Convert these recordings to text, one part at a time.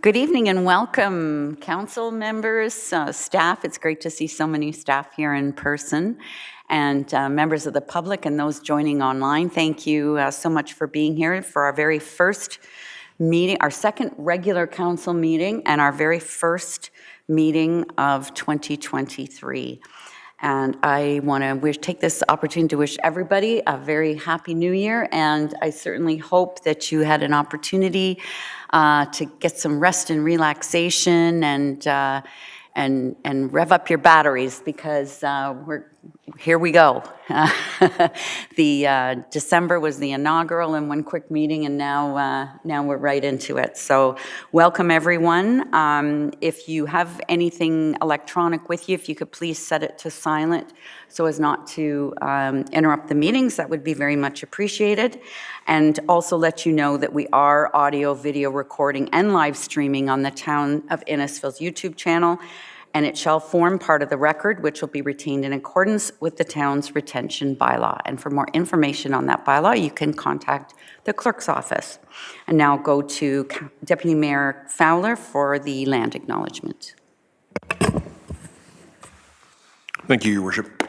Good evening and welcome, council members, staff. It's great to see so many staff here in person, and members of the public and those joining online. Thank you so much for being here for our very first meeting, our second regular council meeting, and our very first meeting of 2023. And I want to take this opportunity to wish everybody a very happy new year. And I certainly hope that you had an opportunity to get some rest and relaxation and rev up your batteries, because here we go. The December was the inaugural and one quick meeting, and now we're right into it. So welcome everyone. If you have anything electronic with you, if you could please set it to silent so as not to interrupt the meetings, that would be very much appreciated. And also let you know that we are audio, video recording and live streaming on the Town of Innisfil's YouTube channel, and it shall form part of the record, which will be retained in accordance with the town's retention bylaw. And for more information on that bylaw, you can contact the clerk's office. And now go to Deputy Mayor Fowler for the land acknowledgement. Thank you, Your Worship.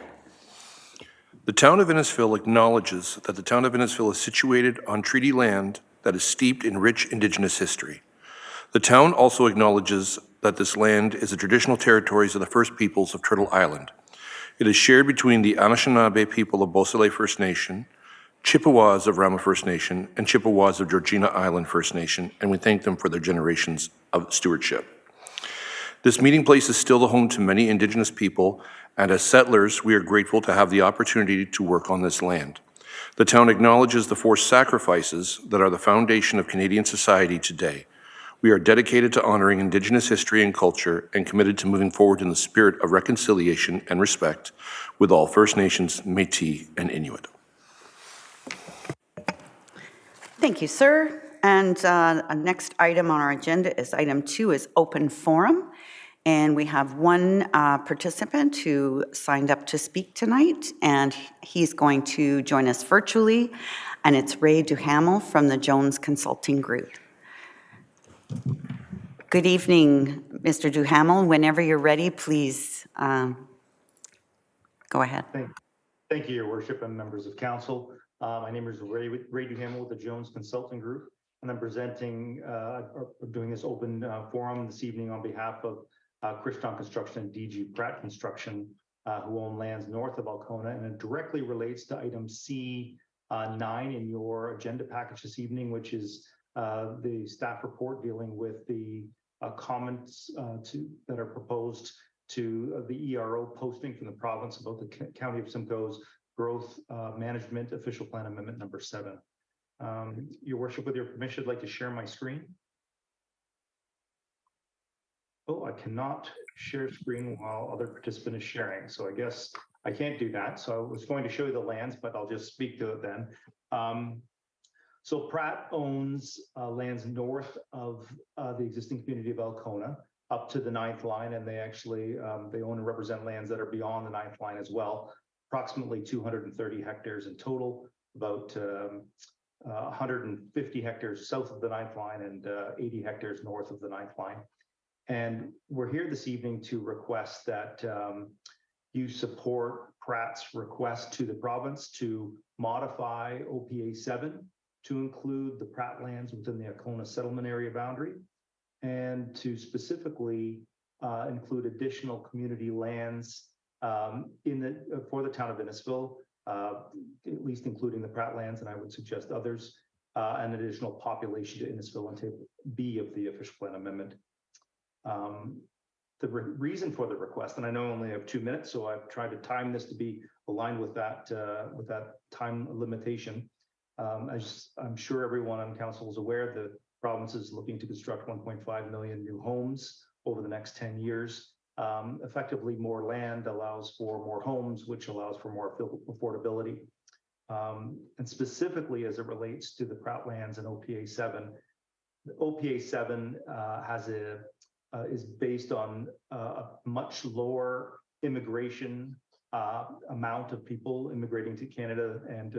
The Town of Innisfil acknowledges that the Town of Innisfil is situated on treaty land that is steeped in rich Indigenous history. The town also acknowledges that this land is the traditional territories of the First Peoples of Turtle Island. It is shared between the Anishinaabe people of Beausoleil First Nation, Chippewas of Rama First Nation, and Chippewas of Georgina Island First Nation, and we thank them for their generations of stewardship. This meeting place is still the home to many Indigenous people, and as settlers, we are grateful to have the opportunity to work on this land. The town acknowledges the forced sacrifices that are the foundation of Canadian society today. We are dedicated to honoring Indigenous history and culture and committed to moving forward in the spirit of reconciliation and respect with all First Nations, Métis, and Inuit. Thank you, sir. And next item on our agenda is item 2 is open forum. And we have one participant who signed up to speak tonight, and he's going to join us virtually. And it's Ray Duhamel from the Jones Consulting Group. Good evening, Mr. Duhamel. Whenever you're ready, please go ahead. Thank you, Your Worship, and members of council. My name is Ray Duhamel with the Jones Consulting Group, and I'm presenting, doing this open forum this evening on behalf of Christon Construction and DG Pratt Construction, who own lands north of Alcona, and it directly relates to item C9 in your agenda package this evening, which is the staff report dealing with the comments that are proposed to the ERO posting from the province about the County of Simcoe's Growth Management Official Plan Amendment number 7. Your Worship, with your permission, I'd like to share my screen. Oh, I cannot share screen while other participant is sharing, so I guess I can't do that. So I was going to show you the lands, but I'll just speak to it then. So Pratt owns lands north of the existing community of Alcona up to the 9th line, and they actually they own and represent lands that are beyond the 9th line as well. Approximately 230 hectares in total, about 150 hectares south of the 9th line and 80 hectares north of the 9th line. And we're here this evening to request that you support Pratt's request to the province to modify OPA 7 to include the Pratt lands within the Alcona settlement area boundary, and to specifically include additional community lands for the town of Innisfil, at least including the Pratt lands, and I would suggest others, an additional population to Innisfil in Table B of the official plan amendment. The reason for the request, and I know I only have 2 minutes, so I've tried to time this to be aligned with that time limitation. As I'm sure everyone on council is aware, the province is looking to construct 1.5 million new homes over the next 10 years. Effectively, more land allows for more homes, which allows for more affordability. And specifically as it relates to the Pratt lands and OPA 7, OPA 7 is based on a much lower immigration amount of people immigrating to Canada and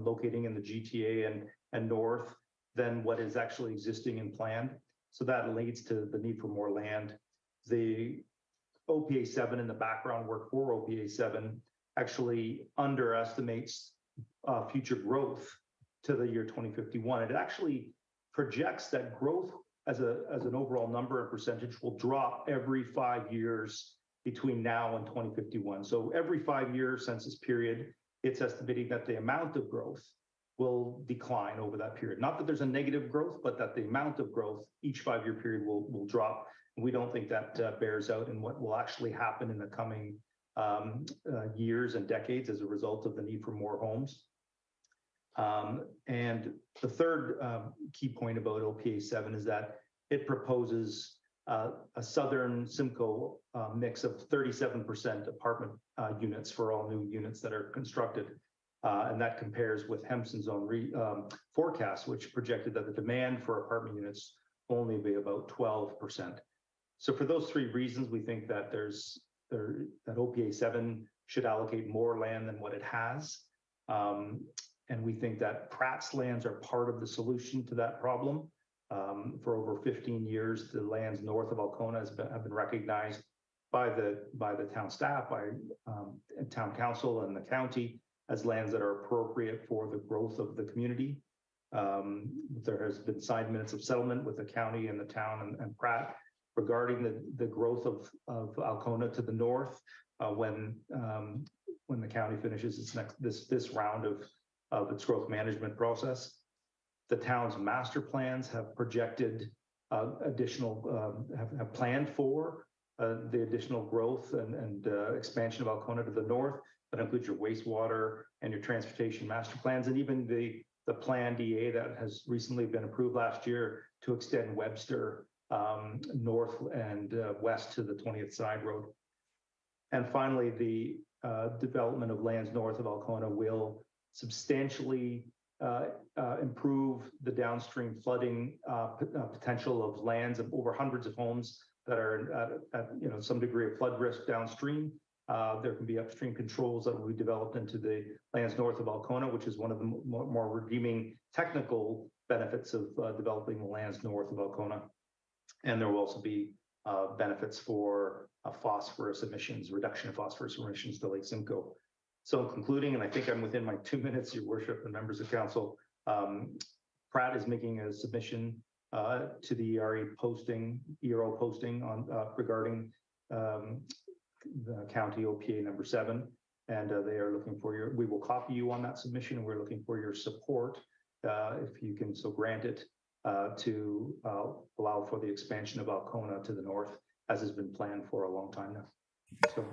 locating in the GTA and north than what is actually existing and planned. So that leads to the need for more land. The OPA 7 in the background work for OPA 7 actually underestimates future growth to the year 2051. It actually projects that growth as an overall number and percentage will drop every 5 years between now and 2051. So every 5-year census period, it's estimating that the amount of growth will decline over that period. Not that there's a negative growth, but that the amount of growth each 5-year period will drop. And we don't think that bears out in what will actually happen in the coming years and decades as a result of the need for more homes. And the third key point about OPA 7 is that it proposes a Southern Simcoe mix of 37% apartment units for all new units that are constructed. And that compares with Hempson's own forecast, which projected that the demand for apartment units only be about 12%. So for those three reasons, we think that that OPA 7 should allocate more land than what it has. And we think that Pratt's lands are part of the solution to that problem. For over 15 years, the lands north of Alcona have been recognized by the town staff, by town council and the county as lands that are appropriate for the growth of the community. There has been signed minutes of settlement with the county and the town and Pratt regarding the growth of Alcona to the north when the county finishes this round of its growth management process. The town's master plans have projected additional, have planned for the additional growth and expansion of Alcona to the north. That includes your wastewater and your transportation master plans, and even the planned EA that has recently been approved last year to extend Webster north and west to the 20th Side Road. And finally, the development of lands north of Alcona will substantially improve the downstream flooding potential of lands of over hundreds of homes that are at some degree of flood risk downstream. There can be upstream controls that will be developed into the lands north of Alcona, which is one of the more redeeming technical benefits of developing the lands north of Alcona. And there will also be benefits for phosphorus emissions, reduction of phosphorus emissions to Lake Simcoe. So concluding, and I think I'm within my 2 minutes, Your Worship and members of council, Pratt is making a submission to the ERO posting on regarding the county OPA number 7, and they are looking for we will copy you on that submission, and we're looking for your support, if you can so grant it, to allow for the expansion of Alcona to the north, as has been planned for a long time now. So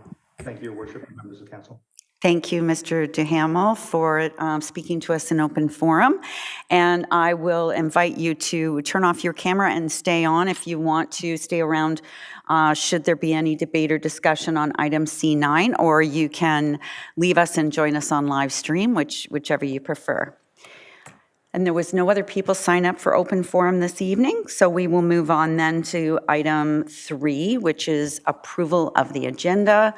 thank you, Your Worship and members of council. Thank you, Mr. Duhamel, for speaking to us in open forum. And I will invite you to turn off your camera and stay on if you want to stay around should there be any debate or discussion on item C9, or you can leave us and join us on live stream, whichever you prefer. And there was no other people sign up for open forum this evening, so we will move on then to item 3, which is approval of the agenda.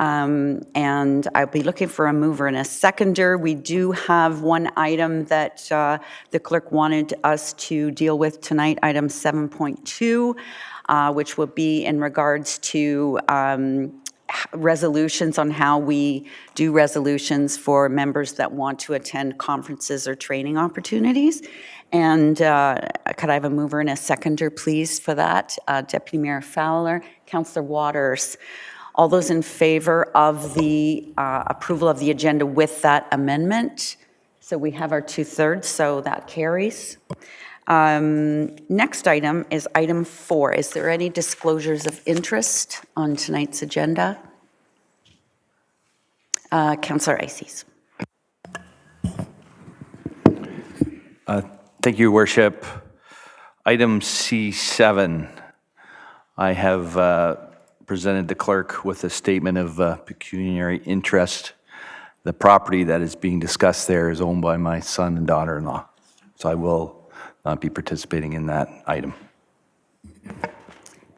And I'll be looking for a mover and a seconder. We do have one item that the clerk wanted us to deal with tonight, item 7.2, which will be in regards to resolutions on how we do resolutions for members that want to attend conferences or training opportunities. And could I have a mover and a seconder, please, for that? Deputy Mayor Fowler, Councillor Waters. All those in favor of the approval of the agenda with that amendment? So we have our 2/3, so that carries. Next item is item 4. Is there any disclosures of interest on tonight's agenda? Councillor Ices. Thank you, Worship. Item C7, I have presented the clerk with a statement of pecuniary interest. The property that is being discussed there is owned by my son and daughter-in-law, so I will not be participating in that item.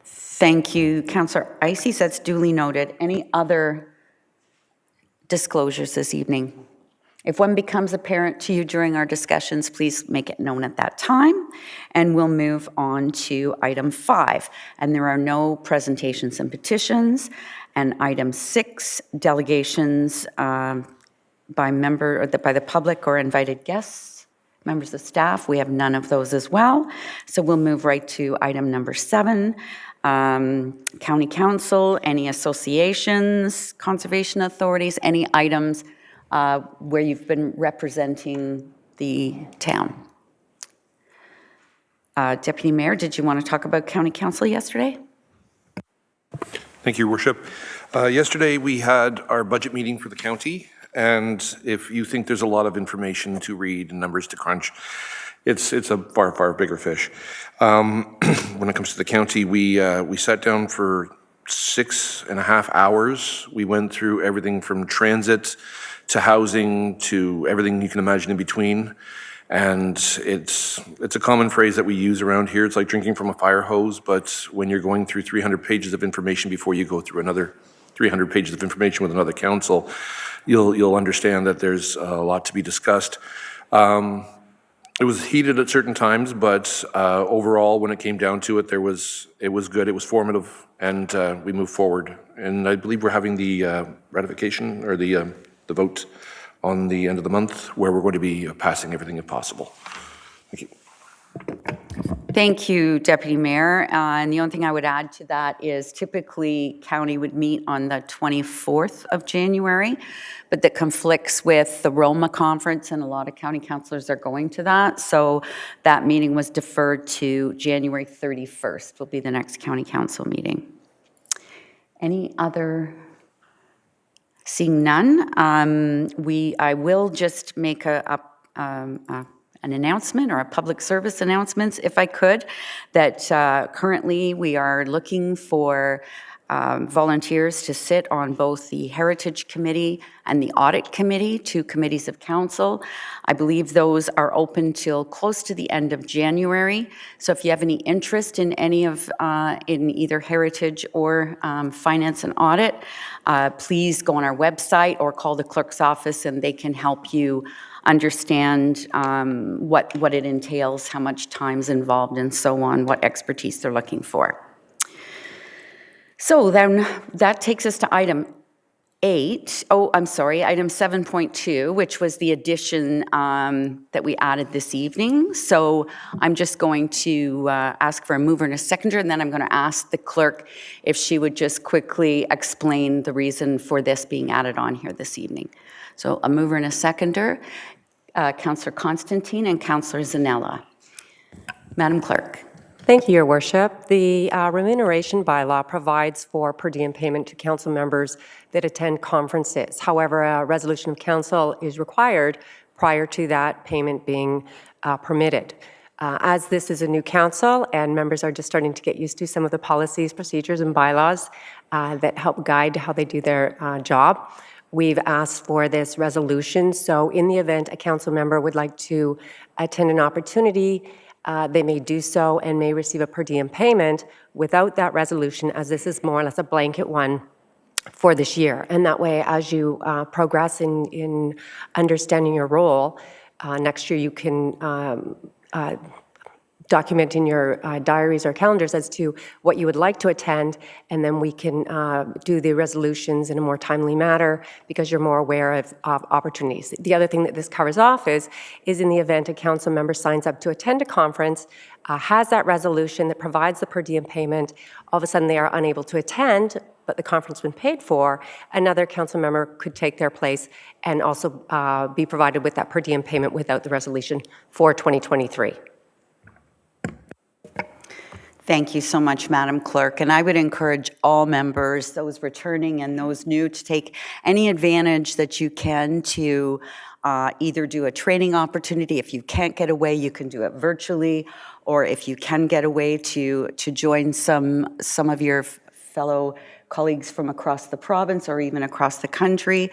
Thank you, Councillor Ices. That's duly noted. Any other disclosures this evening? If one becomes apparent to you during our discussions, please make it known at that time, and we'll move on to item 5. And there are no presentations and petitions. And item 6, delegations by the public or invited guests, members of staff. We have none of those as well. So we'll move right to item number 7. County Council, any associations, conservation authorities, any items where you've been representing the town. Deputy Mayor, did you want to talk about County Council yesterday? Thank you, Your Worship. Yesterday, we had our budget meeting for the county, and if you think there's a lot of information to read and numbers to crunch, it's a far, far bigger fish. When it comes to the county, we sat down for 6.5 hours. We went through everything from transit to housing to everything you can imagine in between. And it's a common phrase that we use around here. It's like drinking from a fire hose, but when you're going through 300 pages of information before you go through another 300 pages of information with another council, you'll understand that there's a lot to be discussed. It was heated at certain times, but overall, when it came down to it, it was good, it was formative, and we moved forward. And I believe we're having the ratification or the vote on the end of the month, where we're going to be passing everything if possible. Thank you. Thank you, Deputy Mayor. And the only thing I would add to that is typically county would meet on the 24th of January, but that conflicts with the Roma conference, and a lot of county councillors are going to that. So that meeting was deferred to January 31st will be the next county council meeting. Any other? Seeing none, I will just make an announcement or a public service announcement, if I could, that currently we are looking for volunteers to sit on both the Heritage Committee and the Audit Committee, 2 committees of council. I believe those are open till close to the end of January. So if you have any interest in any of, in either Heritage or Finance and Audit, please go on our website or call the clerk's office and they can help you understand what it entails, how much time's involved and so on, what expertise they're looking for. So then that takes us to item 7.2, which was the addition that we added this evening. So I'm just going to ask for a mover and a seconder, and then I'm going to ask the clerk if she would just quickly explain the reason for this being added on here this evening. So a mover and a seconder, Councillor Constantine and Councillor Zanella. Madam Clerk. Thank you, Your Worship. The remuneration bylaw provides for per diem payment to council members that attend conferences. However, a resolution of council is required prior to that payment being permitted. As this is a new council and members are just starting to get used to some of the policies, procedures, and bylaws that help guide how they do their job, we've asked for this resolution. So in the event a council member would like to attend an opportunity, they may do so and may receive a per diem payment without that resolution, as this is more or less a blanket one for this year. And that way, as you progress in understanding your role, next year you can document in your diaries or calendars as to what you would like to attend, and then we can do the resolutions in a more timely manner because you're more aware of opportunities. The other thing that this covers off is in the event a council member signs up to attend a conference, has that resolution that provides the per diem payment, all of a sudden they are unable to attend, but the conference has been paid for, another council member could take their place and also be provided with that per diem payment without the resolution for 2023. Thank you so much, Madam Clerk. And I would encourage all members, those returning and those new, to take any advantage that you can to either do a training opportunity. If you can't get away, you can do it virtually, or if you can get away to join some of your fellow colleagues from across the province or even across the country.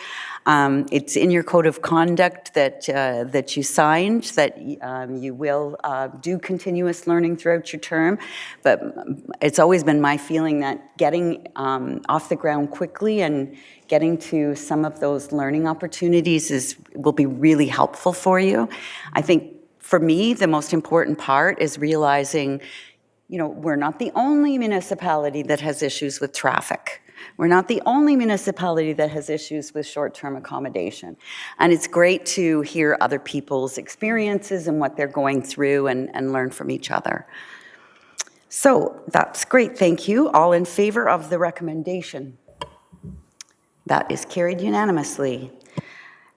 It's in your code of conduct that you signed that you will do continuous learning throughout your term, but it's always been my feeling that getting off the ground quickly and getting to some of those learning opportunities will be really helpful for you. I think for me, the most important part is realizing, we're not the only municipality that has issues with traffic. We're not the only municipality that has issues with short-term accommodation. And it's great to hear other people's experiences and what they're going through and learn from each other. So that's great, thank you. All in favor of the recommendation? That is carried unanimously.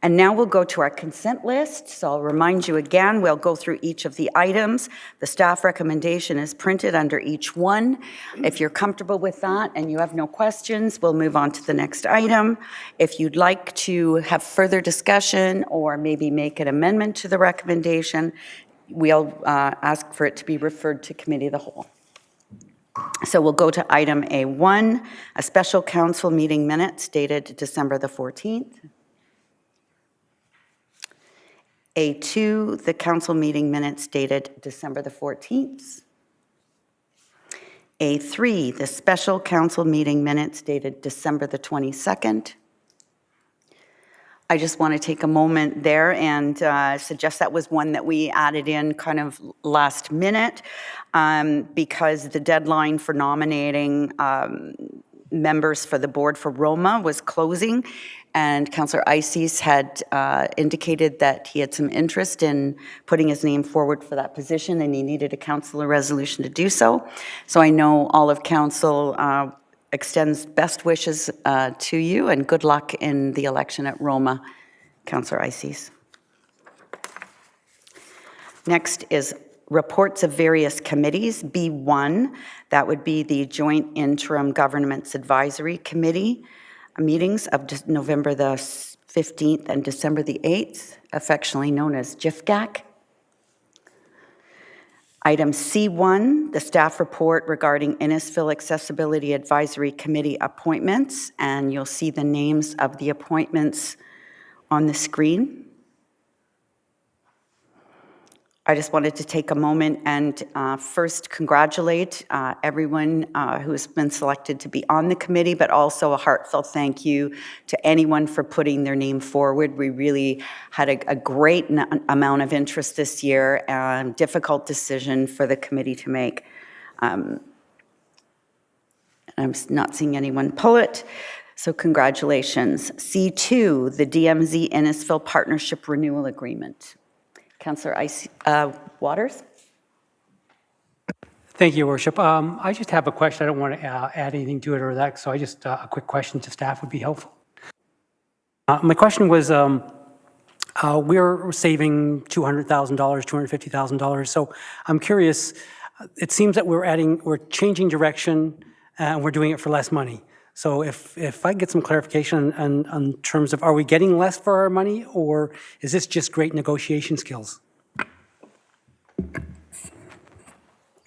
And now we'll go to our consent list. So I'll remind you again, we'll go through each of the items. The staff recommendation is printed under each one. If you're comfortable with that and you have no questions, we'll move on to the next item. If you'd like to have further discussion or maybe make an amendment to the recommendation, we'll ask for it to be referred to committee of the whole. So we'll go to item A1, a special council meeting minutes dated December the 14th. A2, the council meeting minutes dated December the 14th. A3, the special council meeting minutes dated December the 22nd. I just want to take a moment there and suggest that was one that we added in kind of last minute because the deadline for nominating members for the board for Roma was closing, and Councillor Ices had indicated that he had some interest in putting his name forward for that position, and he needed a councillor resolution to do so. So I know all of council extends best wishes to you, and good luck in the election at Roma, Councillor Ices. Next is reports of various committees. B1, that would be the Joint Interim Governments Advisory Committee meetings of November the 15th and December the 8th, affectionately known as JIFGAC. Item C1, the staff report regarding Innisfil Accessibility Advisory Committee appointments, and you'll see the names of the appointments on the screen. I just wanted to take a moment and first congratulate everyone who has been selected to be on the committee, but also a heartfelt thank you to anyone for putting their name forward. We really had a great amount of interest this year, and difficult decision for the committee to make. I'm not seeing anyone pull it, so congratulations. C2, the DMZ Innisfil Partnership Renewal Agreement. Councillor Waters. Thank you, Your Worship. I just have a question. I don't want to add anything to it or that, so I just a quick question to staff would be helpful. My question was, we're saving $200,000, $250,000. So I'm curious. It seems that we're changing direction, and we're doing it for less money. So if I get some clarification on terms of, are we getting less for our money, or is this just great negotiation skills?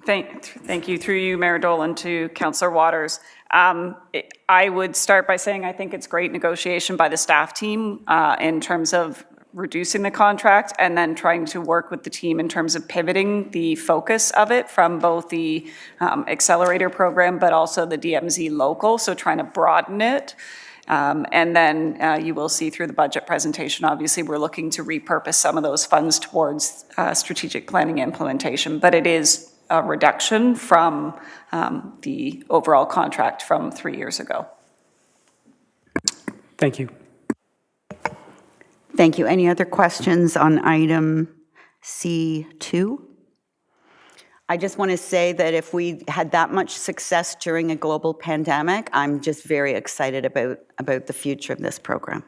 Thank you. Through you, Mayor Dolan, to Councillor Waters. I would start by saying I think it's great negotiation by the staff team in terms of reducing the contract and then trying to work with the team in terms of pivoting the focus of it from both the accelerator program but also the DMZ local, so trying to broaden it. And then you will see through the budget presentation, obviously we're looking to repurpose some of those funds towards strategic planning implementation, but it is a reduction from the overall contract from 3 years ago. Thank you. Thank you. Any other questions on item C2? I just want to say that if we had that much success during a global pandemic, I'm just very excited about the future of this program.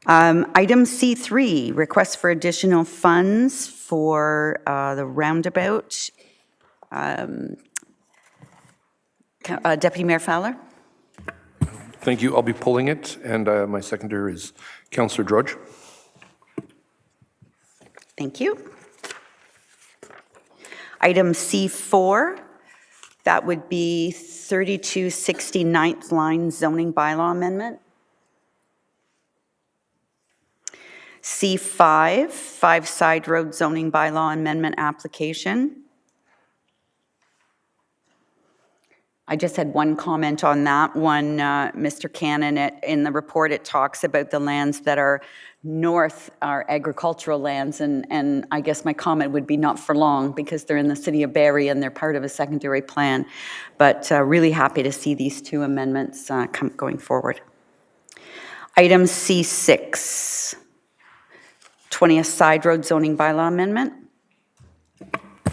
Item C3, request for additional funds for the roundabout. Deputy Mayor Fowler? Thank you. I'll be pulling it, and my seconder is Councillor Drudge. Thank you. Item C4, That would be 3269th line zoning bylaw amendment. C5, 5 side road zoning bylaw amendment application. I just had one comment on that one, Mr. Cannon. In the report, it talks about the lands that are north are agricultural lands, and I guess my comment would be not for long because they're in the city of Barrie and they're part of a secondary plan. But really happy to see these two amendments going forward. Item C6, 20th Side Road zoning bylaw amendment.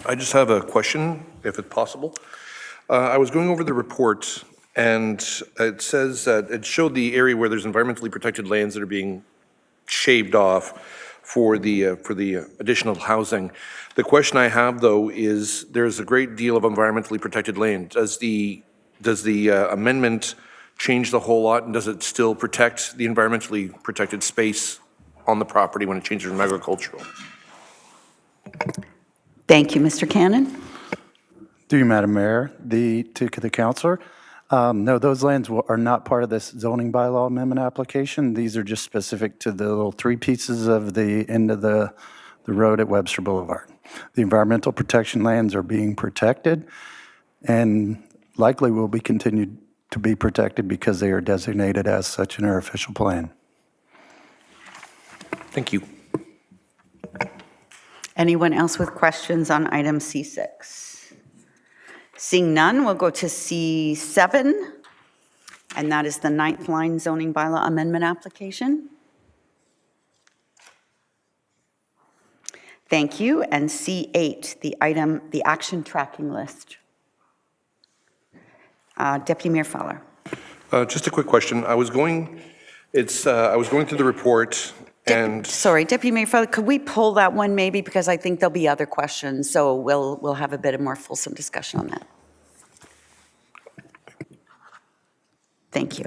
I just have a question, if it's possible. I was going over the report, and it says that it showed the area where there's environmentally protected lands that are being shaved off for the additional housing. The question I have, though, is there's a great deal of environmentally protected land. Does the amendment change the whole lot, and does it still protect the environmentally protected space on the property when it changes from agricultural? Thank you, Mr. Cannon. Through you, Madam Mayor, to the councillor. No, those lands are not part of this zoning bylaw amendment application. These are just specific to the little 3 pieces of the end of the road at Webster Boulevard. The environmental protection lands are being protected and likely will be continued to be protected because they are designated as such in our official plan. Thank you. Anyone else with questions on item C6? Seeing none, we'll go to C7, and that is the 9th line zoning bylaw amendment application. Thank you. And C8, the action tracking list. Deputy Mayor Fowler. Just a quick question. I was going through the report, and Sorry, Deputy Mayor Fowler, could we pull that one maybe, because I think there'll be other questions, so we'll have a bit of more fulsome discussion on that. Thank you.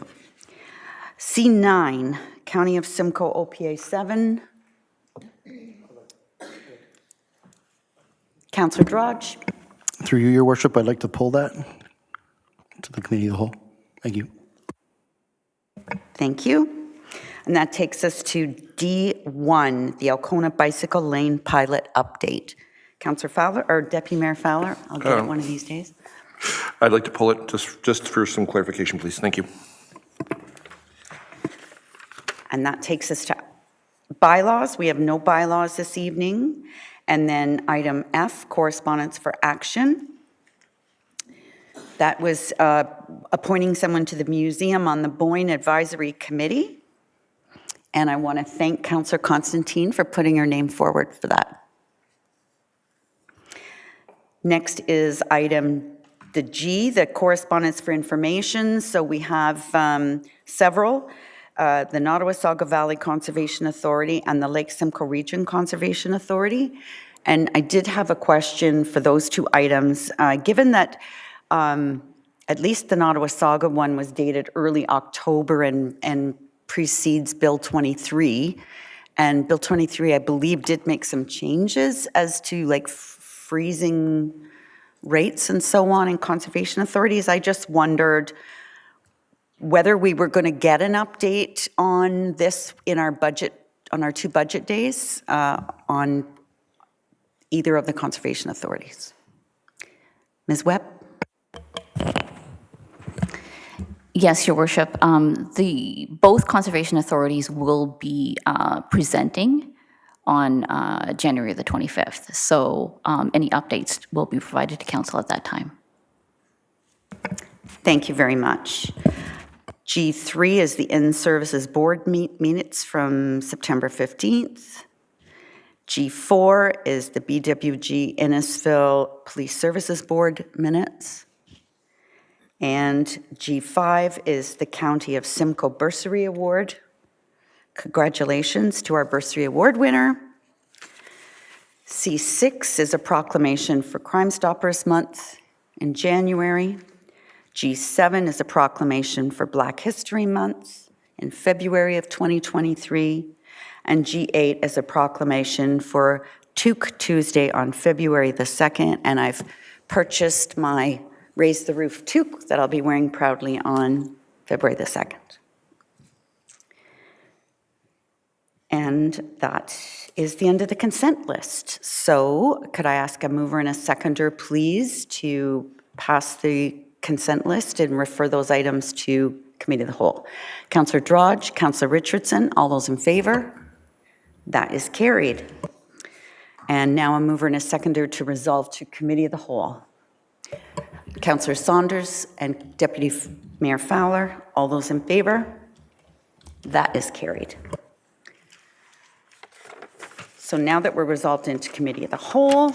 C9, County of Simcoe OPA 7. Councillor Drudge. Through you, Your Worship, I'd like to pull that to the committee of the whole. Thank you. Thank you. And that takes us to D1, the Alcona Bicycle Lane Pilot Update. Councillor Fowler, or Deputy Mayor Fowler, I'll get it one of these days. I'd like to pull it just for some clarification, please. Thank you. And that takes us to bylaws. We have no bylaws this evening. And then item F, correspondence for action. That was appointing someone to the museum on the Boyne Advisory Committee. And I want to thank Councillor Constantine for putting her name forward for that. Next is item the G, the correspondence for information. So we have several, the Nottawasaga Valley Conservation Authority and the Lake Simcoe Region Conservation Authority. And I did have a question for those 2 items. Given that at least the Nottawasaga one was dated early October and precedes Bill 23. And Bill 23, I believe, did make some changes as to like freezing rates and so on in conservation authorities. I just wondered whether we were going to get an update on this in our budget, on our 2 budget days, on either of the conservation authorities. Ms. Webb? Yes, Your Worship. Both conservation authorities will be presenting on January the 25th. So any updates will be provided to council at that time. Thank you very much. G3 is the In-Services Board minutes from September 15th. G4 is the BWG Innisfil Police Services Board minutes. And G5 is the County of Simcoe Bursary Award. Congratulations to our Bursary Award winner. C6 is a proclamation for Crime Stoppers Month in January. G7 is a proclamation for Black History Month in February of 2023. And G8 is a proclamation for Took Tuesday on February the 2nd. And I've purchased my Raise the Roof toque that I'll be wearing proudly on February the 2nd. And that is the end of the consent list. So could I ask a mover and a seconder, please, to pass the consent list and refer those items to Committee of the Whole? Councillor Drodge, Councillor Richardson, all those in favor? That is carried. And now a mover and a seconder to resolve to Committee of the Whole. Councillor Saunders and Deputy Mayor Fowler, all those in favor? That is carried. So now that we're resolved into Committee of the Whole,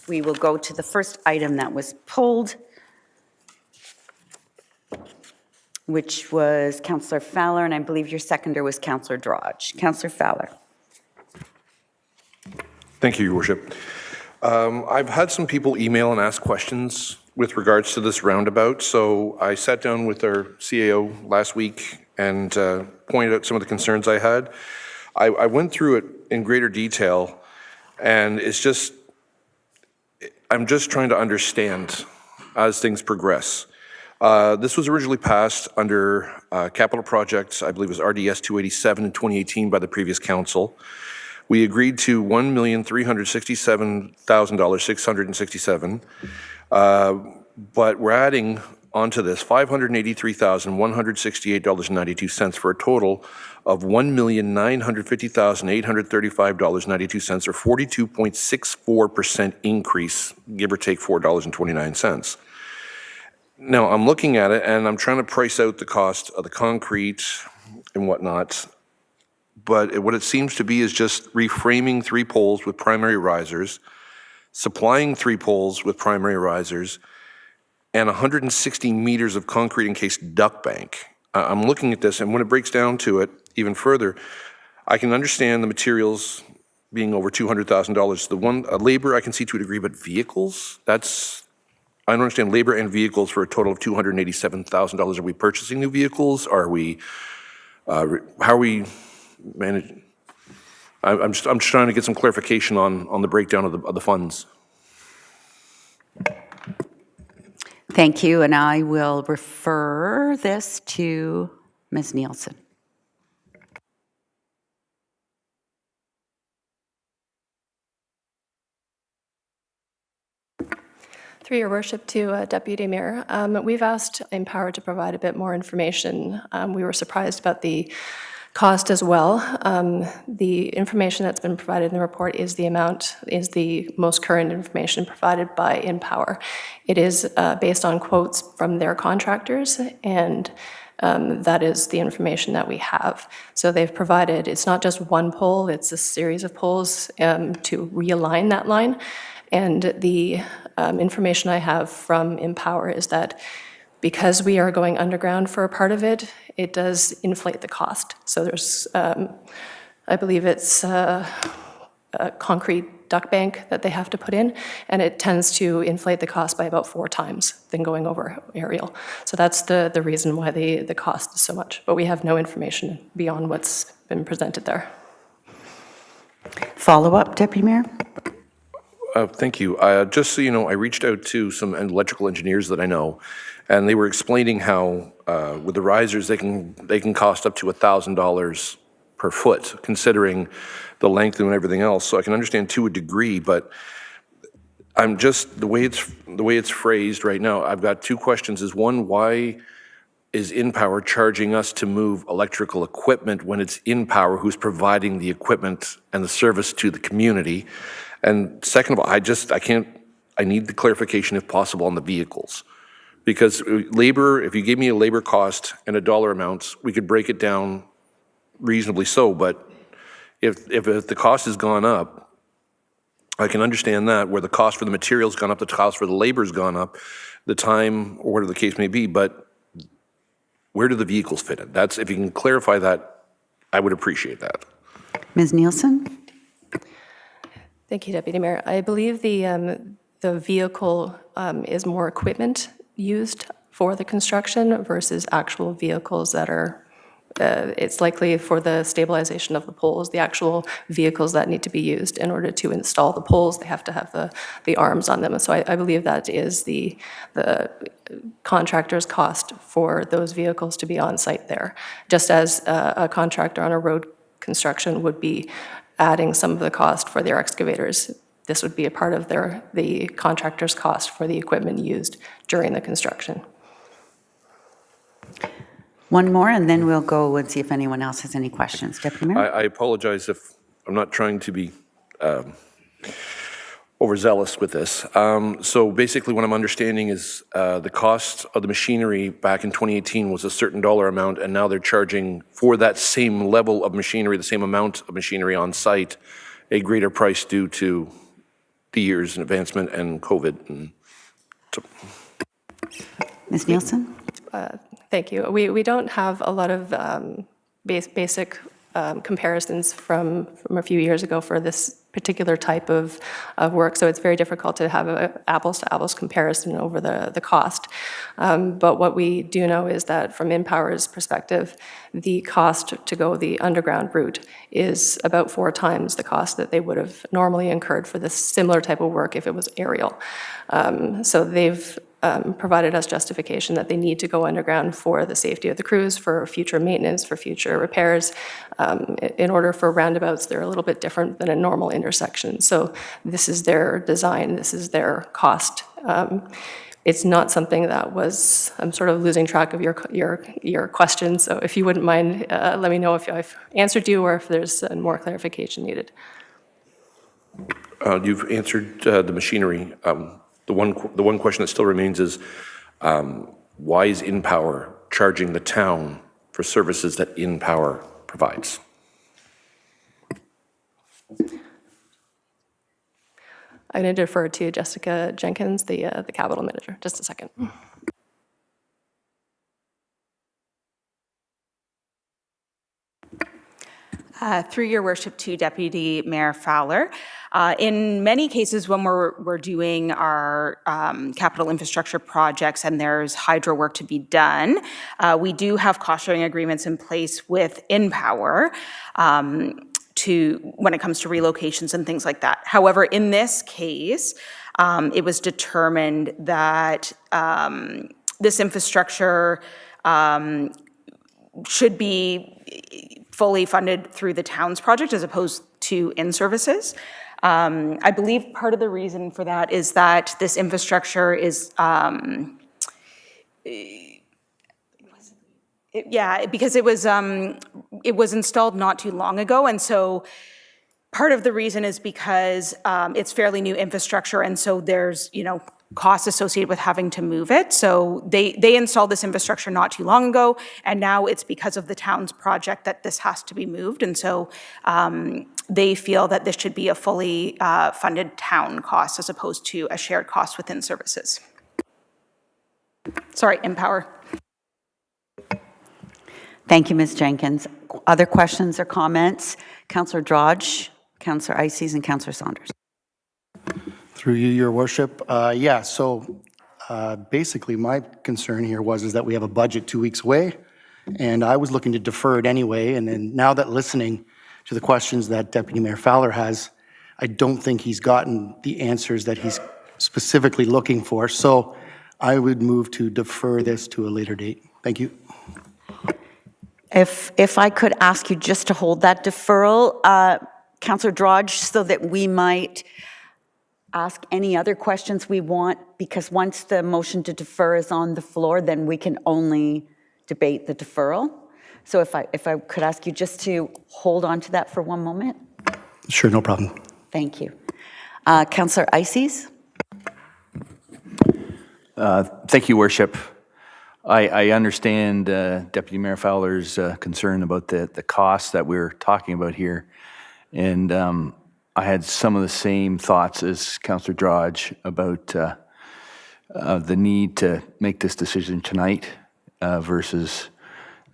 we will go to the first item that was pulled, which was Councillor Fowler, and I believe your seconder was Councillor Drodge. Councillor Fowler. Thank you, Your Worship. I've had some people email and ask questions with regards to this roundabout, so I sat down with our CAO last week and pointed out some of the concerns I had. I went through it in greater detail, and I'm just trying to understand as things progress. This was originally passed under capital projects, I believe it was RDS 287 in 2018 by the previous council. We agreed to $1,367,667, but we're adding onto this $583,168.92 for a total of $1,950,835.92, or 42.64% increase, give or take $4.29. Now, I'm looking at it and I'm trying to price out the cost of the concrete and whatnot, but what it seems to be is just reframing 3 poles with primary risers, supplying 3 poles with primary risers, and 160 meters of concrete encased duct bank. I'm looking at this, and when it breaks down to it even further, I can understand the materials being over $200,000. The one labor I can see to a degree, but vehicles, I don't understand labor and vehicles for a total of $287,000. Are we purchasing new vehicles? Are we, how are we managing? I'm just trying to get some clarification on the breakdown of the funds. Thank you, and I will refer this to Ms. Nielsen. Through your worship to Deputy Mayor, we've asked Empower to provide a bit more information. We were surprised about the cost as well. The information that's been provided in the report is the most current information provided by Empower. It is based on quotes from their contractors, and that is the information that we have. So they've provided, it's not just one pole, it's a series of poles to realign that line. And the information I have from Empower is that because we are going underground for a part of it, it does inflate the cost. So there's, I believe it's a concrete duct bank that they have to put in, and it tends to inflate the cost by about 4 times than going over aerial. So that's the reason why the cost is so much. But we have no information beyond what's been presented there. Follow-up, Deputy Mayor? Thank you. Just so you know, I reached out to some electrical engineers that I know, and they were explaining how with the risers they can cost up to $1,000 per foot, considering the length and everything else. So I can understand to a degree, but I'm just the way it's phrased right now. I've got 2 questions. Is one, why is InPower charging us to move electrical equipment when it's InPower who's providing the equipment and the service to the community? And second of all, I need the clarification if possible on the vehicles. Because labor, if you gave me a labor cost and a dollar amount, we could break it down reasonably so, but if the cost has gone up, I can understand that, where the cost for the material's gone up, the cost for the labor's gone up, the time, or whatever the case may be, but where do the vehicles fit in? If you can clarify that, I would appreciate that. Ms. Nielsen? Thank you, Deputy Mayor. I believe the vehicle is more equipment used for the construction versus actual vehicles that are It's likely for the stabilization of the poles, the actual vehicles that need to be used in order to install the poles, they have to have the arms on them. And so I believe that is the contractor's cost for those vehicles to be on site there. Just as a contractor on a road construction would be adding some of the cost for their excavators, this would be a part of the contractor's cost for the equipment used during the construction. One more, and then we'll go and see if anyone else has any questions. Deputy Mayor? I apologize if I'm not trying to be overzealous with this. So basically what I'm understanding is the cost of the machinery back in 2018 was a certain dollar amount, and now they're charging for that same level of machinery, the same amount of machinery on site, a greater price due to the years in advancement and COVID. And so. Ms. Nielsen? Thank you. We don't have a lot of basic comparisons from a few years ago for this particular type of work, so it's very difficult to have an apples-to-apples comparison over the cost. But what we do know is that from InPower's perspective, the cost to go the underground route is about 4 times the cost that they would have normally incurred for this similar type of work if it was aerial. So they've provided us justification that they need to go underground for the safety of the crews, for future maintenance, for future repairs. In order for roundabouts, they're a little bit different than a normal intersection. So this is their design, this is their cost. It's not something that was, I'm sort of losing track of your question, so if you wouldn't mind, let me know if I've answered you or if there's more clarification needed. You've answered the machinery. The one question that still remains is, why is InPower charging the town for services that InPower provides? I'm going to defer to Jessica Jenkins, the capital manager. Just a second. Through your worship to Deputy Mayor Fowler. In many cases when we're doing our capital infrastructure projects and there's hydro work to be done, we do have cost-sharing agreements in place with InPower when it comes to relocations and things like that. However, in this case, it was determined that this infrastructure should be fully funded through the town's project as opposed to in-services. I believe part of the reason for that is that this infrastructure is, because it was installed not too long ago, and so part of the reason is because it's fairly new infrastructure, and so there's, costs associated with having to move it. So they installed this infrastructure not too long ago, and now it's because of the town's project that this has to be moved. And so they feel that this should be a fully funded town cost as opposed to a shared cost within services. Sorry, InPower. Thank you, Ms. Jenkins. Other questions or comments? Councillor Drodge, Councillor Ices, and Councillor Saunders. Through you, Your Worship. Basically my concern here is that we have a budget 2 weeks away, and I was looking to defer it anyway, and then now that listening to the questions that Deputy Mayor Fowler has, I don't think he's gotten the answers that he's specifically looking for, so I would move to defer this to a later date. Thank you. If I could ask you just to hold that deferral, Councillor Drodge, so that we might ask any other questions we want, because once the motion to defer is on the floor, then we can only debate the deferral. So if I could ask you just to hold on to that for one moment. Sure, no problem. Thank you. Councillor Ices? Thank you, Worship. I understand Deputy Mayor Fowler's concern about the costs that we're talking about here. And I had some of the same thoughts as Councillor Drodge about the need to make this decision tonight versus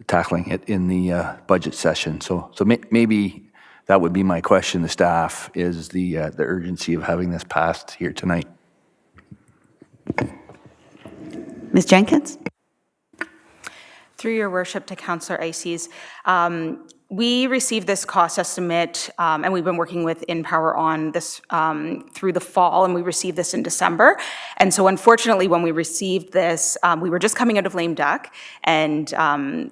tackling it in the budget session. So maybe that would be my question to staff, is the urgency of having this passed here tonight. Ms. Jenkins? Through your worship to Councillor Ices, we received this cost estimate, and we've been working with InPower on this through the fall, and we received this in December. And so unfortunately, when we received this, we were just coming out of lame duck, and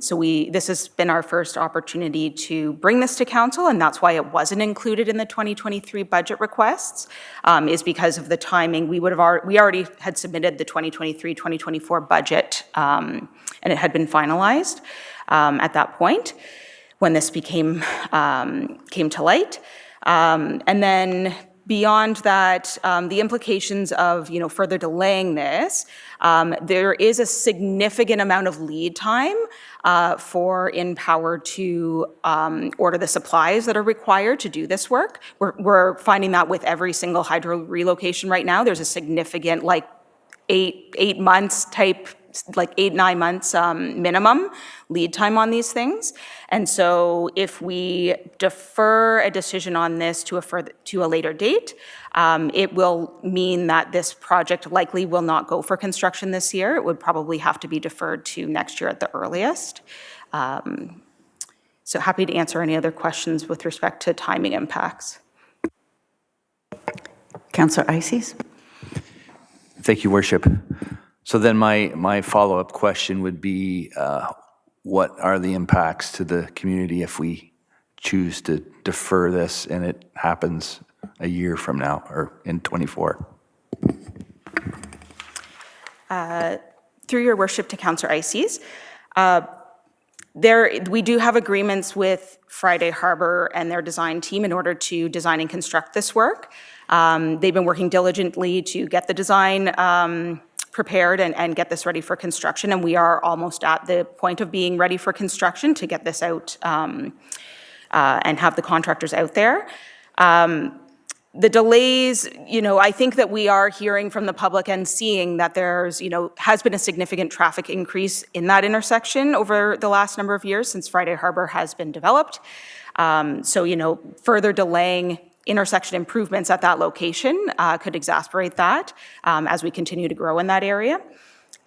so this has been our first opportunity to bring this to council, and that's why it wasn't included in the 2023 budget requests, is because of the timing. We already had submitted the 2023-2024 budget, and it had been finalized at that point when this came to light. And then beyond that, the implications of further delaying this, there is a significant amount of lead time for InPower to order the supplies that are required to do this work. We're finding that with every single hydro relocation right now, there's a significant, like 8 months type, like 8-9 months minimum lead time on these things. And so if we defer a decision on this to a later date, it will mean that this project likely will not go for construction this year. It would probably have to be deferred to next year at the earliest. So happy to answer any other questions with respect to timing impacts. Councillor Ices? Thank you, Worship. So then my follow-up question would be, what are the impacts to the community if we choose to defer this and it happens a year from now or in 24? Through your worship to Councillor Ices, we do have agreements with Friday Harbor and their design team in order to design and construct this work. They've been working diligently to get the design prepared and get this ready for construction, and we are almost at the point of being ready for construction to get this out and have the contractors out there. The delays, I think that we are hearing from the public and seeing that there's, has been a significant traffic increase in that intersection over the last number of years since Friday Harbor has been developed. So, further delaying intersection improvements at that location could exacerbate that as we continue to grow in that area.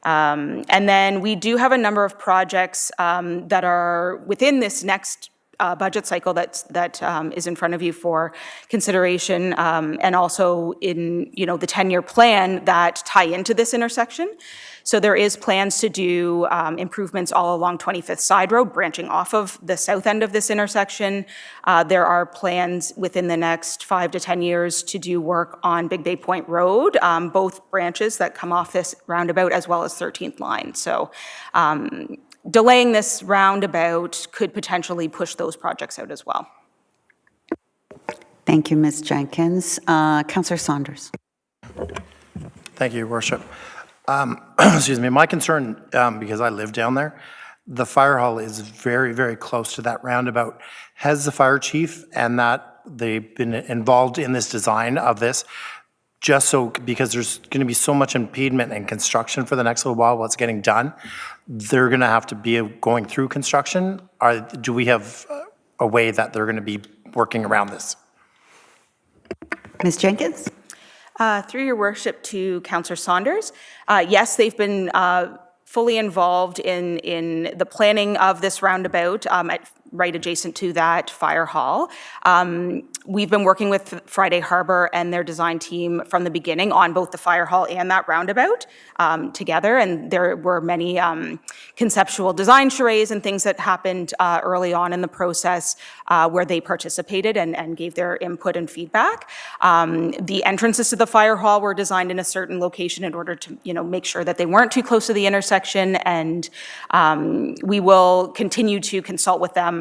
And then we do have a number of projects that are within this next budget cycle that is in front of you for consideration, and also in the 10-year plan that tie into this intersection. So there is plans to do improvements all along 25th Side Road, branching off of the south end of this intersection. There are plans within the next 5 to 10 years to do work on Big Bay Point Road, both branches that come off this roundabout as well as 13th line. So delaying this roundabout could potentially push those projects out as well. Thank you, Ms. Jenkins. Councillor Saunders. Thank you, Your Worship. Excuse me, my concern, because I live down there, the fire hall is very, very close to that roundabout. Has the fire chief and that they've been involved in this design of this, just so, because there's going to be so much impediment and construction for the next little while while it's getting done, they're going to have to be going through construction? Do we have a way that they're going to be working around this? Ms. Jenkins? Through your worship to Councillor Saunders, yes, they've been fully involved in the planning of this roundabout right adjacent to that fire hall. We've been working with Friday Harbor and their design team from the beginning on both the fire hall and that roundabout together, and there were many conceptual design charades and things that happened early on in the process where they participated and gave their input and feedback. The entrances to the fire hall were designed in a certain location in order to make sure that they weren't too close to the intersection, and we will continue to consult with them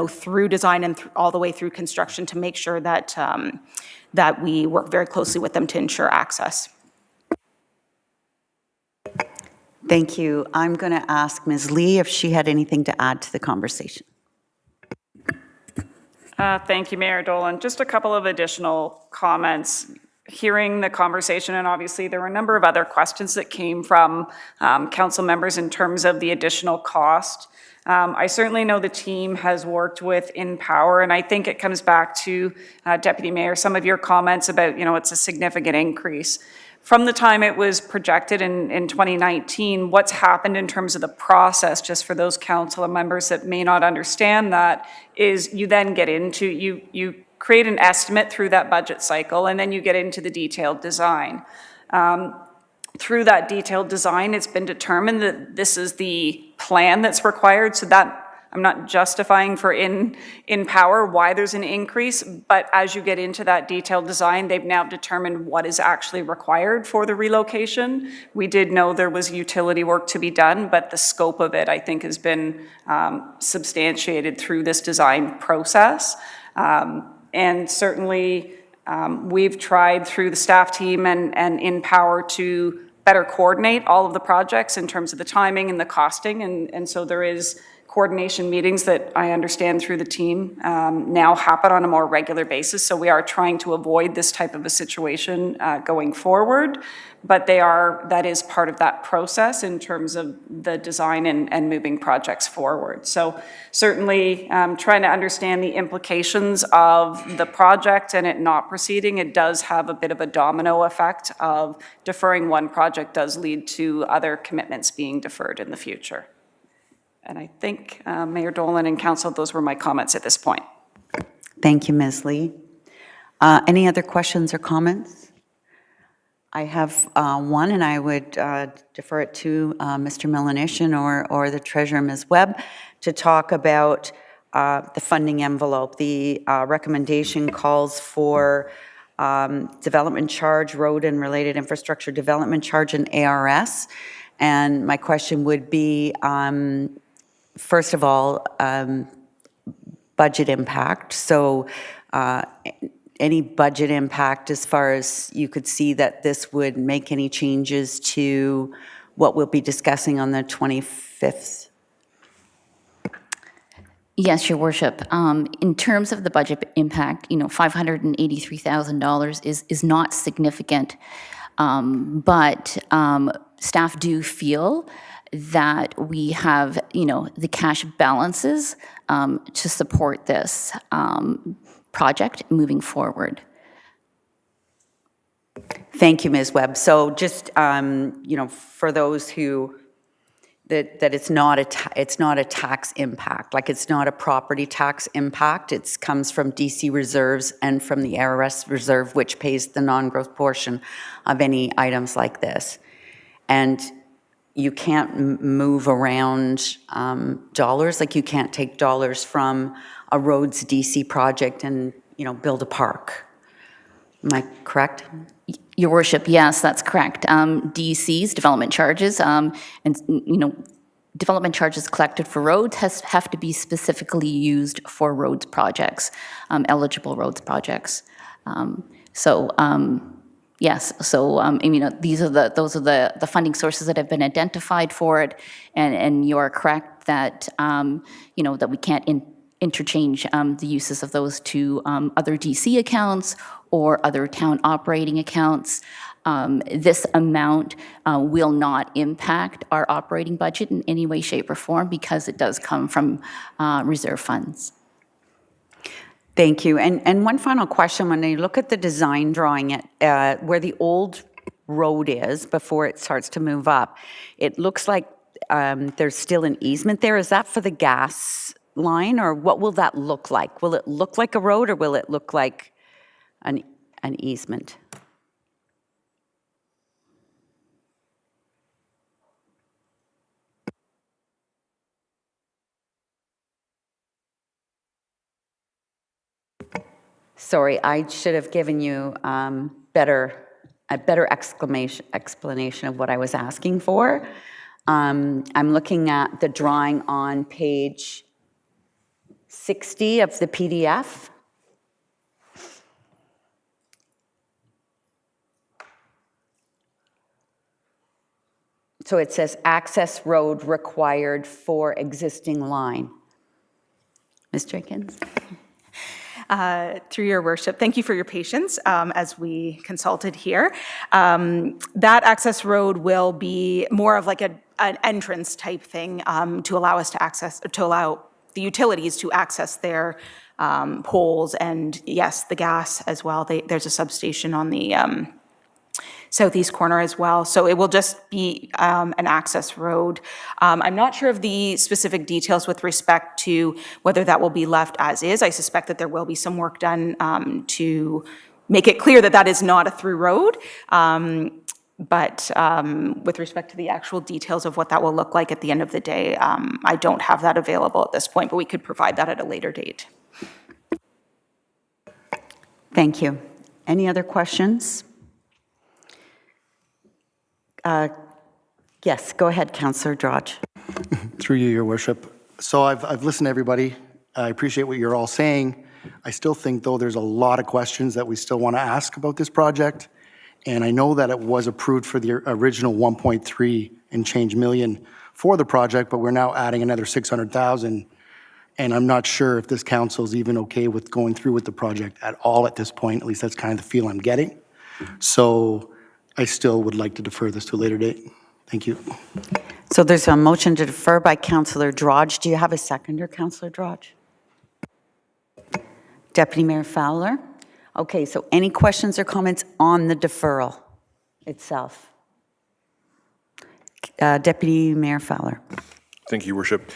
through design and all the way through construction to make sure that that we work very closely with them to ensure access. Thank you. I'm going to ask Ms. Lee if she had anything to add to the conversation. Thank you, Mayor Dolan. Just a couple of additional comments. Hearing the conversation, and obviously there were a number of other questions that came from council members in terms of the additional cost. I certainly know the team has worked with InPower, and I think it comes back to, Deputy Mayor, some of your comments about, it's a significant increase. from the time it was projected in 2019, what's happened in terms of the process, just for those council members that may not understand that, is you then get into, you create an estimate through that budget cycle, and then you get into the detailed design. Through that detailed design, it's been determined that this is the plan that's required, so that I'm not justifying for in power why there's an increase, but as you get into that detailed design, they've now determined what is actually required for the relocation. We did know there was utility work to be done, but the scope of it, I think, has been substantiated through this design process. And certainly, we've tried through the staff team and in power to better coordinate all of the projects in terms of the timing and the costing, and so there is coordination meetings that I understand through the team now happen on a more regular basis. So we are trying to avoid this type of a situation going forward, but that is part of that process in terms of the design and moving projects forward. So certainly trying to understand the implications of the project and it not proceeding. It does have a bit of a domino effect of deferring one project does lead to other commitments being deferred in the future. And I think, Mayor Dolan and Council, those were my comments at this point. Thank you, Ms. Lee. Any other questions or comments? I have one, and I would defer it to Mr. Milanishin or the Treasurer, Ms. Webb, to talk about the funding envelope. The recommendation calls for development charge, road and related infrastructure development charge, and ARS. And my question would be, first of all, budget impact. So any budget impact as far as you could see that this would make any changes to what we'll be discussing on the 25th? Yes, Your Worship. In terms of the budget impact, $583,000 is not significant, but staff do feel that we have, the cash balances to support this project moving forward. Thank you, Ms. Webb. So just, for those who, that it's not a tax impact, like it's not a property tax impact. It comes from DC reserves and from the ARS reserve, which pays the non-growth portion of any items like this. And you can't move around dollars, like you can't take dollars from a roads DC project and, build a park. Am I correct? Your Worship, yes, that's correct. DC's development charges, development charges collected for roads have to be specifically used for roads projects, eligible roads projects. Yes, so those are the funding sources that have been identified for it, and you are correct that that we can't interchange the uses of those to other DC accounts or other town operating accounts. This amount will not impact our operating budget in any way, shape, or form because it does come from reserve funds. Thank you. And one final question. When you look at the design drawing, where the old road is before it starts to move up, it looks like there's still an easement there. Is that for the gas line, or what will that look like? Will it look like a road, or will it look like an easement? Sorry, I should have given you a better explanation of what I was asking for. I'm looking at the drawing on page 60 of the PDF. So it says access road required for existing line. Ms. Jenkins? Through your worship, thank you for your patience as we consulted here. That access road will be more of like an entrance type thing to allow us to allow the utilities to access their poles and, yes, the gas as well. There's a substation on the southeast corner as well. So it will just be an access road. I'm not sure of the specific details with respect to whether that will be left as is. I suspect that there will be some work done to make it clear that that is not a through road. But with respect to the actual details of what that will look like at the end of the day, I don't have that available at this point, but we could provide that at a later date. Thank you. Any other questions? Yes, go ahead, Councillor Drodge. Through you, Your Worship. So I've listened to everybody. I appreciate what you're all saying. I still think, though, there's a lot of questions that we still want to ask about this project. And I know that it was approved for the original 1.3 and change million for the project, but we're now adding another 600,000. And I'm not sure if this council is even okay with going through with the project at all at this point. At least that's kind of the feel I'm getting. So I still would like to defer this to a later date. Thank you. So there's a motion to defer by Councillor Drodge. Do you have a seconder, Councillor Drodge? Deputy Mayor Fowler? Okay, so any questions or comments on the deferral itself? Deputy Mayor Fowler. Thank you, Your Worship.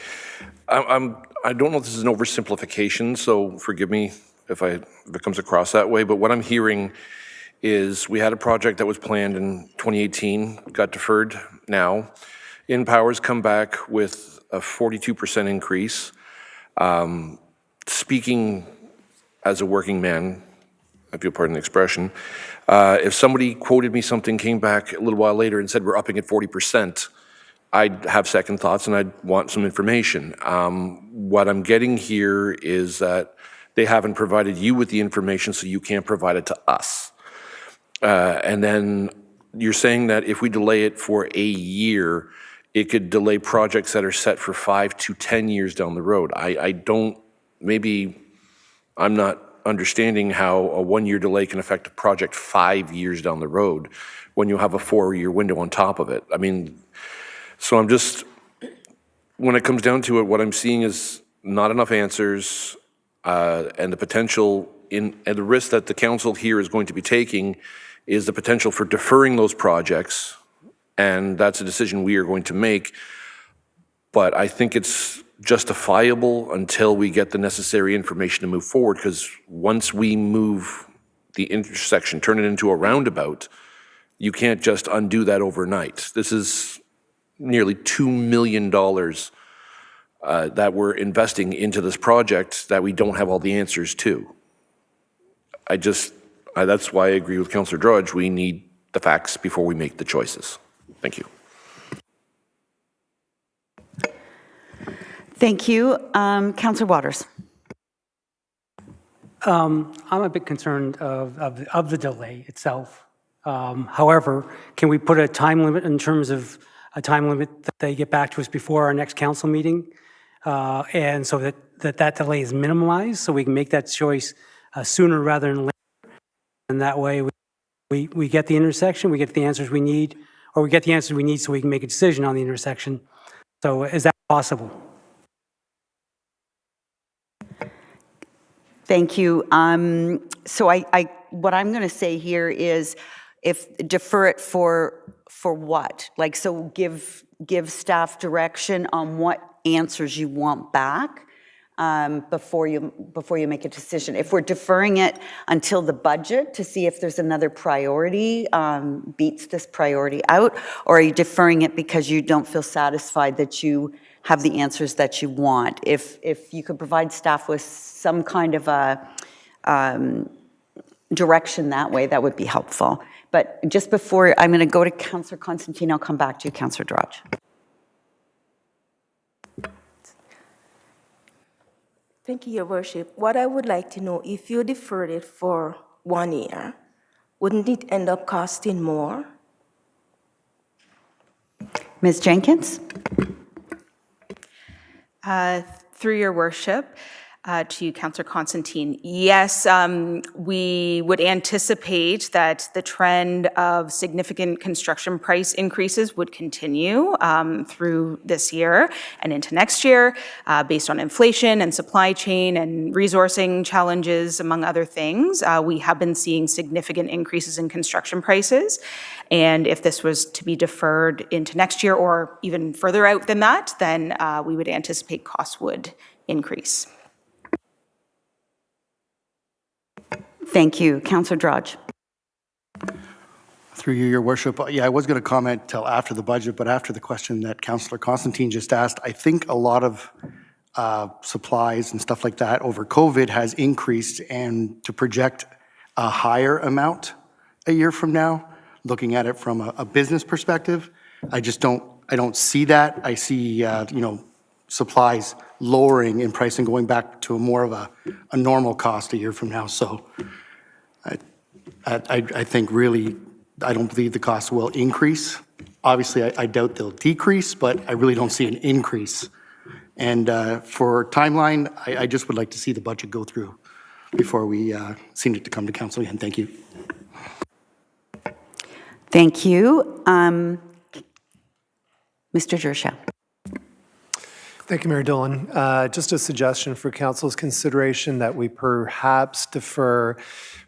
I don't know if this is an oversimplification, so forgive me if it comes across that way, but what I'm hearing is we had a project that was planned in 2018, got deferred now. InPower's come back with a 42% increase. Speaking as a working man, if you'll pardon the expression, if somebody quoted me something, came back a little while later and said we're upping at 40%, I'd have second thoughts and I'd want some information. What I'm getting here is that they haven't provided you with the information, so you can't provide it to us. And then you're saying that if we delay it for a year, it could delay projects that are set for 5 to 10 years down the road. Maybe I'm not understanding how a 1-year delay can affect a project 5 years down the road when you have a 4-year window on top of it. I mean, so I'm just, when it comes down to it, what I'm seeing is not enough answers, and the potential and the risk that the council here is going to be taking is the potential for deferring those projects, and that's a decision we are going to make. But I think it's justifiable until we get the necessary information to move forward, because once we move the intersection, turn it into a roundabout, you can't just undo that overnight. This is nearly $2 million that we're investing into this project that we don't have all the answers to. That's why I agree with Councillor Drudge. We need the facts before we make the choices. Thank you. Thank you. Councillor Waters. I'm a bit concerned of the delay itself. However, can we put a time limit in terms of a time limit that they get back to us before our next council meeting? And so that delay is minimized, so we can make that choice sooner rather than later. And that way we get the intersection, we get the answers we need, or we get the answers we need so we can make a decision on the intersection. So is that possible? Thank you. So what I'm going to say here is, if defer it for what? Like, so give staff direction on what answers you want back before you make a decision. If we're deferring it until the budget to see if there's another priority beats this priority out, or are you deferring it because you don't feel satisfied that you have the answers that you want? If you could provide staff with some kind of a direction that way, that would be helpful. But just before, I'm going to go to Councillor Constantine. I'll come back to you, Councillor Drudge. Thank you, Your Worship. What I would like to know, if you deferred it for 1 year, wouldn't it end up costing more? Ms. Jenkins? Through Your Worship, To Councillor Constantine, yes, we would anticipate that the trend of significant construction price increases would continue through this year and into next year, based on inflation and supply chain and resourcing challenges, among other things. We have been seeing significant increases in construction prices, and if this was to be deferred into next year or even further out than that, then we would anticipate costs would increase. Thank you. Councillor Drudge. Through you, Your Worship. Yeah, I was going to comment till after the budget, but after the question that Councillor Constantine just asked, I think a lot of supplies and stuff like that over COVID has increased, and to project a higher amount a year from now, looking at it from a business perspective, I don't see that. I see, supplies lowering in price and going back to more of a normal cost a year from now. So I think really, I don't believe the cost will increase. Obviously, I doubt they'll decrease, but I really don't see an increase. And for timeline, I just would like to see the budget go through before we send it to come to council again. Thank you. Thank you. Mr. Jershow. Thank you, Mayor Dolan. Just a suggestion for council's consideration that we perhaps defer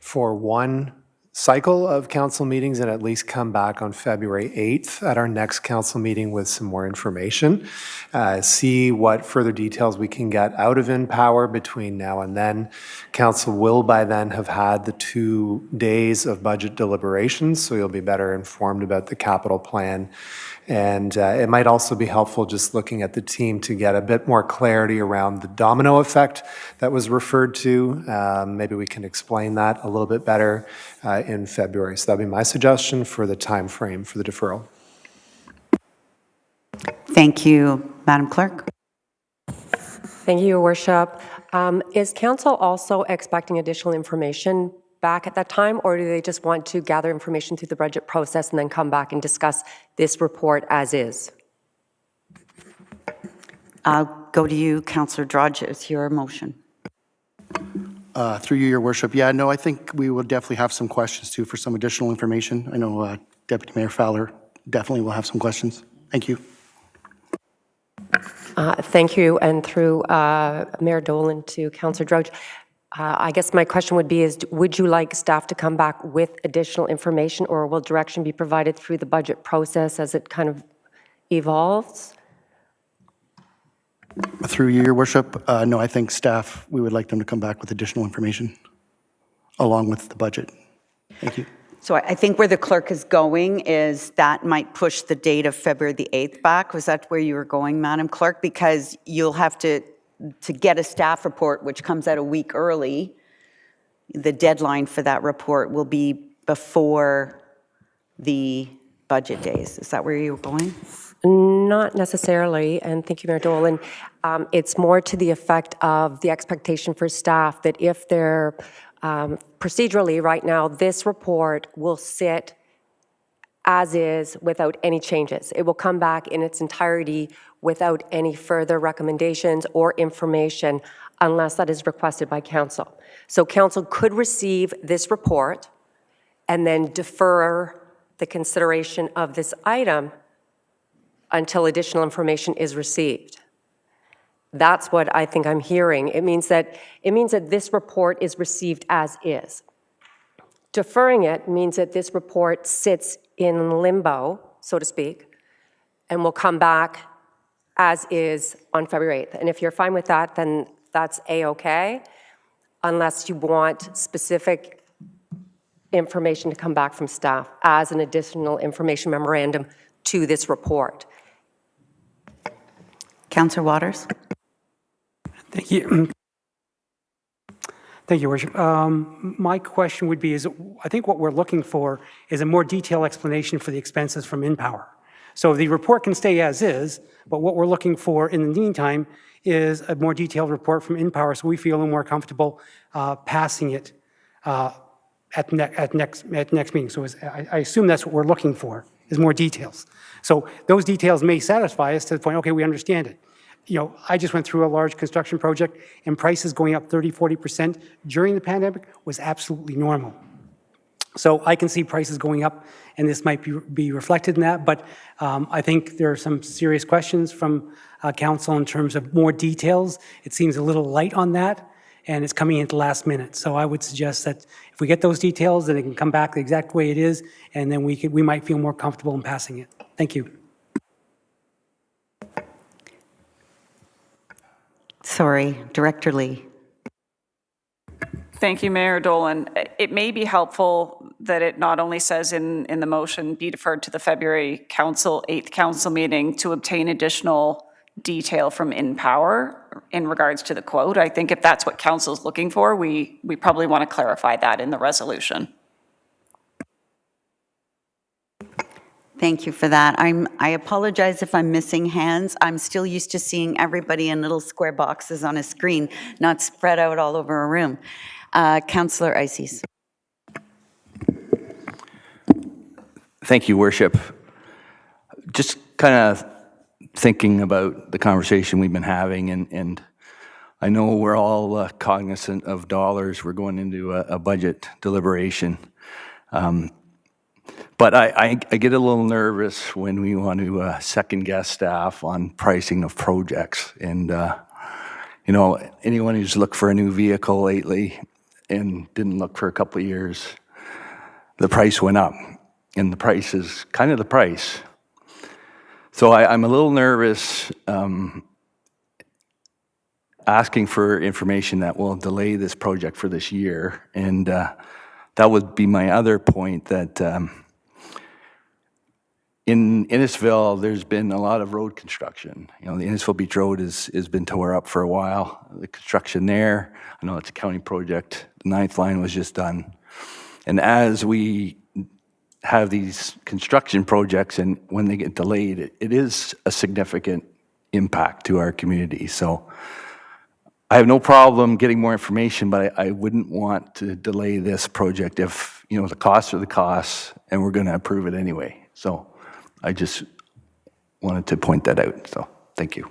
for one cycle of council meetings and at least come back on February 8th at our next council meeting with some more information. See what further details we can get out of InPower between now and then. Council will by then have had the 2 days of budget deliberations, so you'll be better informed about the capital plan. And it might also be helpful just looking at the team to get a bit more clarity around the domino effect that was referred to. Maybe we can explain that a little bit better in February. So that'd be my suggestion for the time frame for the deferral. Thank you, Madam Clerk. Thank you, Your Worship. Is council also expecting additional information back at that time, or do they just want to gather information through the budget process and then come back and discuss this report as is? I'll go to you, Councillor Drudge. It's your motion. Through you, Your Worship. Yeah, no, I think we will definitely have some questions too for some additional information. I know Deputy Mayor Fowler definitely will have some questions. Thank you. Thank you, and through Mayor Dolan to Councillor Drudge. I guess my question would be is, would you like staff to come back with additional information, or will direction be provided through the budget process as it kind of evolves? Through you, Your Worship. No, I think staff, we would like them to come back with additional information along with the budget. Thank you. So I think where the clerk is going is that might push the date of February the 8th back. Was that where you were going, Madam Clerk? Because you'll have to get a staff report, which comes out a week early. The deadline for that report will be before the budget days. Is that where you were going? Not necessarily, and thank you, Mayor Dolan. It's more to the effect of the expectation for staff that if they're procedurally right now, this report will sit as is without any changes. It will come back in its entirety without any further recommendations or information unless that is requested by council. So council could receive this report and then defer the consideration of this item until additional information is received. That's what I think I'm hearing. It means that this report is received as is. Deferring it means that this report sits in limbo, so to speak, and will come back as is on February 8th. And if you're fine with that, then that's A-okay, unless you want specific information to come back from staff as an additional information memorandum to this report. Councillor Waters. Thank you. Thank you, Worship. My question would be, I think what we're looking for is a more detailed explanation for the expenses from InPower. So the report can stay as is, but what we're looking for in the meantime is a more detailed report from InPower so we feel a little more comfortable passing it at next meeting. So I assume that's what we're looking for, is more details. So those details may satisfy us to the point, okay, we understand it. I just went through a large construction project, and prices going up 30, 40% during the pandemic was absolutely normal. So I can see prices going up, and this might be reflected in that, but I think there are some serious questions from council in terms of more details. It seems a little light on that, and it's coming in at the last minute. So I would suggest that if we get those details, then it can come back the exact way it is, and then we might feel more comfortable in passing it. Thank you. Sorry, Director Lee. Thank you, Mayor Dolan. It may be helpful that it not only says in the motion, be deferred to the February 8th council meeting to obtain additional detail from InPower in regards to the quote. I think if that's what council's looking for, we probably want to clarify that in the resolution. Thank you for that. I apologize if I'm missing hands. I'm still used to seeing everybody in little square boxes on a screen, not spread out all over a room. Councillor Ices. Thank you, Worship. Just kind of thinking about the conversation we've been having, and I know we're all cognizant of dollars. We're going into a budget deliberation. But I get a little nervous when we want to second-guess staff on pricing of projects. And, anyone who's looked for a new vehicle lately and didn't look for a couple of years, the price went up. And the price is kind of the price. So I'm a little nervous asking for information that will delay this project for this year. And that would be my other point, that in Innisfil, there's been a lot of road construction. The Innisfil Beach Road has been tore up for a while. The construction there, I know it's a county project. The 9th line was just done. And as we have these construction projects, and when they get delayed, it is a significant impact to our community. So I have no problem getting more information, but I wouldn't want to delay this project if, the costs are the costs, and we're going to approve it anyway. So I just wanted to point that out. So thank you.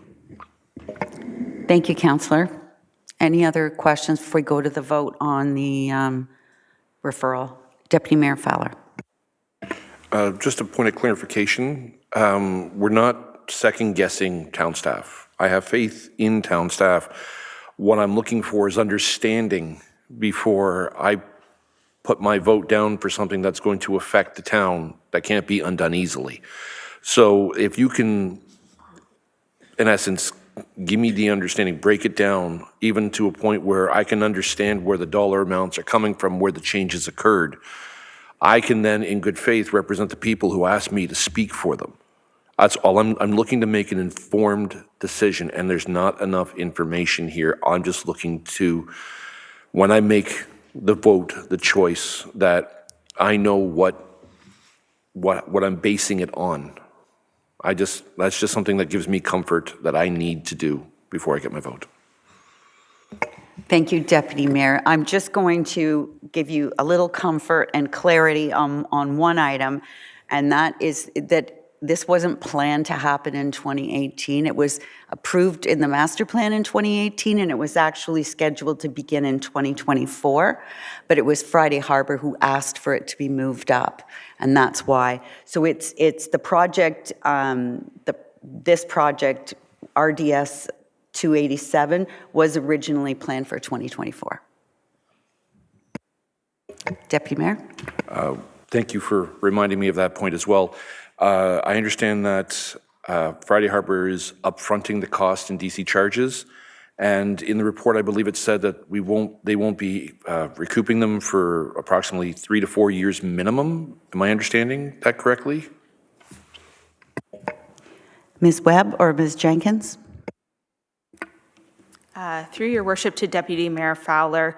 Thank you, Councillor. Any other questions before we go to the vote on the referral? Deputy Mayor Fowler. Just a point of clarification, we're not second-guessing town staff. I have faith in town staff. What I'm looking for is understanding before I put my vote down for something that's going to affect the town that can't be undone easily. So if you can, in essence, give me the understanding, break it down, even to a point where I can understand where the dollar amounts are coming from, where the changes occurred, I can then, in good faith, represent the people who asked me to speak for them. That's all. I'm looking to make an informed decision, and there's not enough information here. I'm just looking to, when I make the vote, the choice, that I know what I'm basing it on. That's just something that gives me comfort that I need to do before I get my vote. Thank you, Deputy Mayor. I'm just going to give you a little comfort and clarity on one item, and that is that this wasn't planned to happen in 2018. It was approved in the master plan in 2018, and it was actually scheduled to begin in 2024, but it was Friday Harbor who asked for it to be moved up, and that's why. So it's the project, this project, RDS 287, was originally planned for 2024. Deputy Mayor? Thank you for reminding me of that point as well. I understand that Friday Harbor is upfronting the cost in DC charges, and in the report, I believe it said that they won't be recouping them for approximately 3 to 4 years minimum. Am I understanding that correctly? Ms. Webb or Ms. Jenkins? Through your worship to Deputy Mayor Fowler,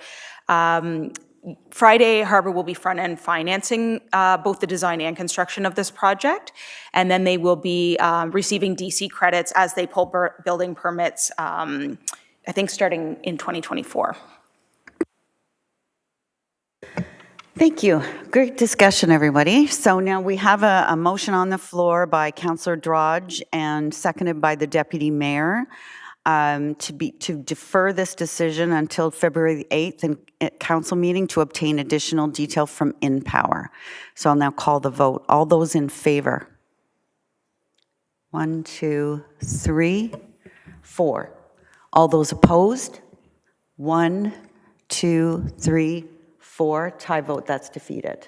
Friday Harbor will be front-end financing both the design and construction of this project, and then they will be receiving DC credits as they pull building permits, I think starting in 2024. Thank you. Great discussion, everybody. So now we have a motion on the floor by Councillor Drodge and seconded by the Deputy Mayor. to defer this decision until February the 8th at council meeting to obtain additional detail from InPower. So I'll now call the vote. All those in favor? 1, 2, 3, 4. All those opposed? 1, 2, 3, 4. Tie vote, that's defeated.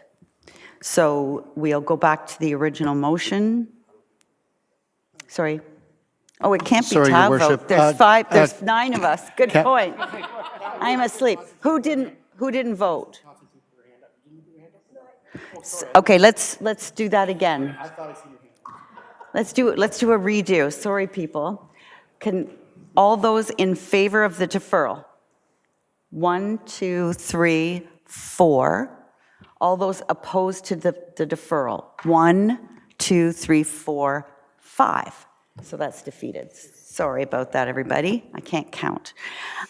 So we'll go back to the original motion. Sorry. Oh, it can't be Sorry, Your tie Worship. vote. There's 9 of us. Good point. I'm asleep. Who didn't vote? Okay, let's do that again. Let's do a redo. Sorry, people. Can all those in favor of the deferral? 1, 2, 3, 4. All those opposed to the deferral? 1, 2, 3, 4, 5. So that's defeated. Sorry about that, everybody. I can't count.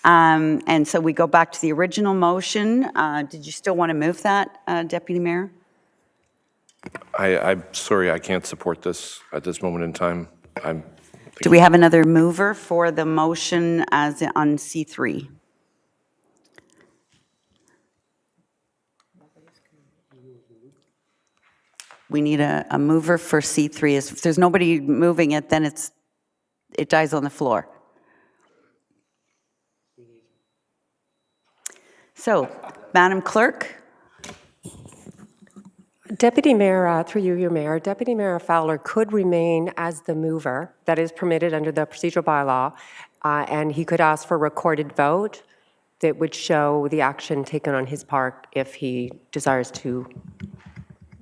And so we go back to the original motion. Did you still want to move that, Deputy Mayor? I'm sorry, I can't support this at this moment in time. Do we have another mover for the motion as on C3? We need a mover for C3. If there's nobody moving it, then it dies on the floor. So, Madam Clerk? Deputy Mayor, through you, your Mayor, Deputy Mayor Fowler could remain as the mover. That is permitted under the procedural bylaw, and he could ask for a recorded vote that would show the action taken on his part if he desires to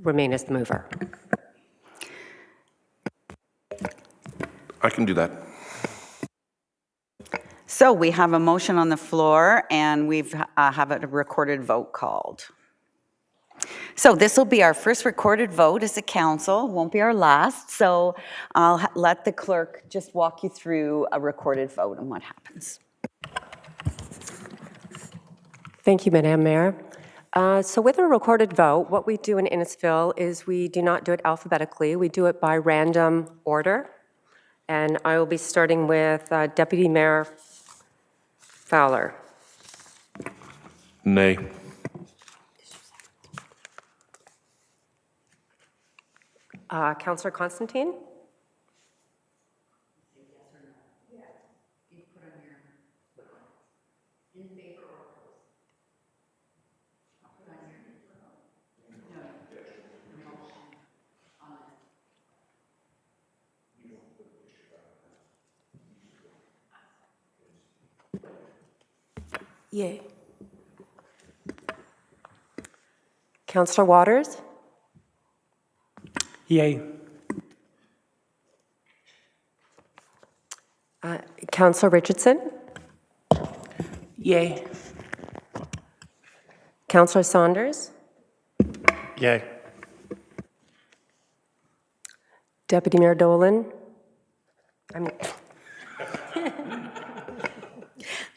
remain as the mover. I can do that. So we have a motion on the floor, and we have a recorded vote called. So this will be our first recorded vote as a council, won't be our last. So I'll let the clerk just walk you through a recorded vote and what happens. Thank you, Madam Mayor. So with a recorded vote, what we do in Innisfil is we do not do it alphabetically. We do it by random order. And I will be starting with Deputy Mayor Fowler. Nay. Councillor Constantine? Yay. Councillor Waters? Yay. Councillor Richardson? Yay. Councillor Saunders? Yay. Deputy Mayor Dolan?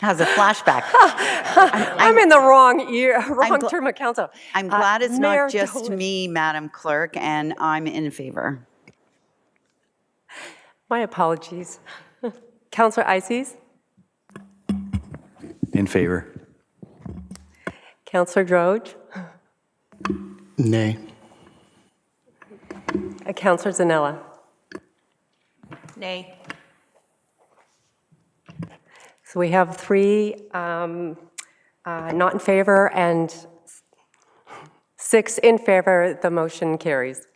Has a flashback. I'm in the wrong term of council. I'm glad it's Mayor not just Dolan. me, Madam Clerk, and I'm in favor. My apologies. Councillor Ices? In favor. Councillor Droge? Nay. Councillor Zanella? Nay. So we have 3 not in favor and 6 in favor. The motion carries.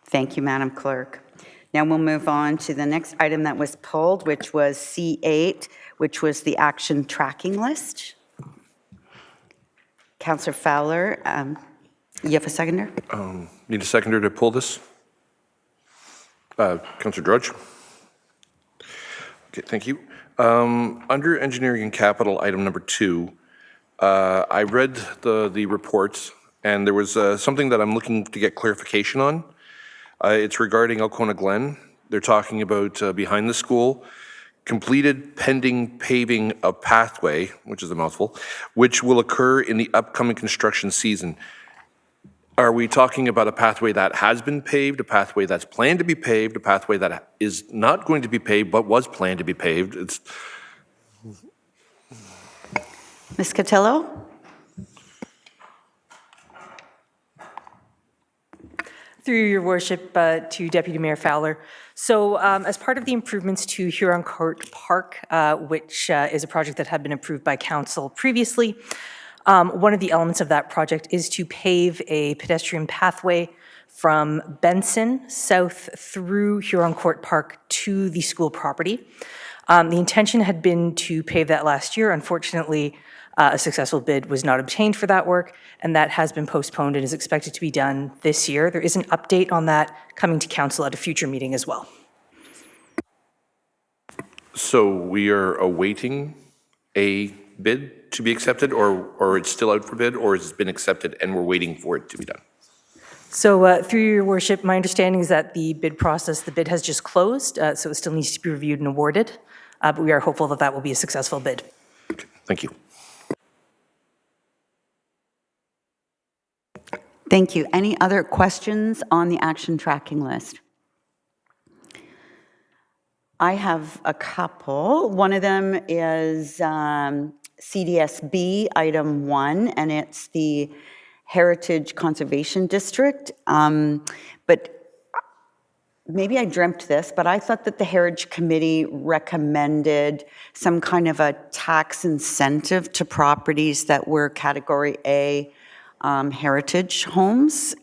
Thank you, Madam Clerk. Now we'll move on to the next item that was pulled, which was C8, which was the action tracking list. Councillor Fowler, you have a seconder? Need a seconder to pull this? Councillor Drudge. Okay, thank you. Under engineering and capital, item number 2, I read the reports, and there was something that I'm looking to get clarification on. It's regarding Alcona Glen. They're talking about behind the school, completed pending paving of pathway, which is a mouthful, which will occur in the upcoming construction season. Are we talking about a pathway that has been paved, a pathway that's planned to be paved, a pathway that is not going to be paved but was planned to be paved? It's Ms. Cotillo? Through your worship to Deputy Mayor Fowler. So as part of the improvements to Huron Court Park, which is a project that had been approved by council previously, one of the elements of that project is to pave a pedestrian pathway from Benson south through Huron Court Park to the school property. The intention had been to pave that last year. Unfortunately, a successful bid was not obtained for that work, and that has been postponed and is expected to be done this year. There is an update on that coming to council at a future meeting as well. so we are awaiting a bid to be accepted, or it's still out for bid, or has it been accepted and we're waiting for it to be done? So through your worship, my understanding is that the bid has just closed, so it still needs to be reviewed and awarded, but we are hopeful that that will be a successful bid. Okay, thank you. Thank you. Any other questions on the action tracking list? I have a couple. One of them is CDSB item 1, and it's the Heritage Conservation District. But maybe I dreamt this, but I thought that the Heritage Committee recommended some kind of a tax incentive to properties that were Category A heritage homes.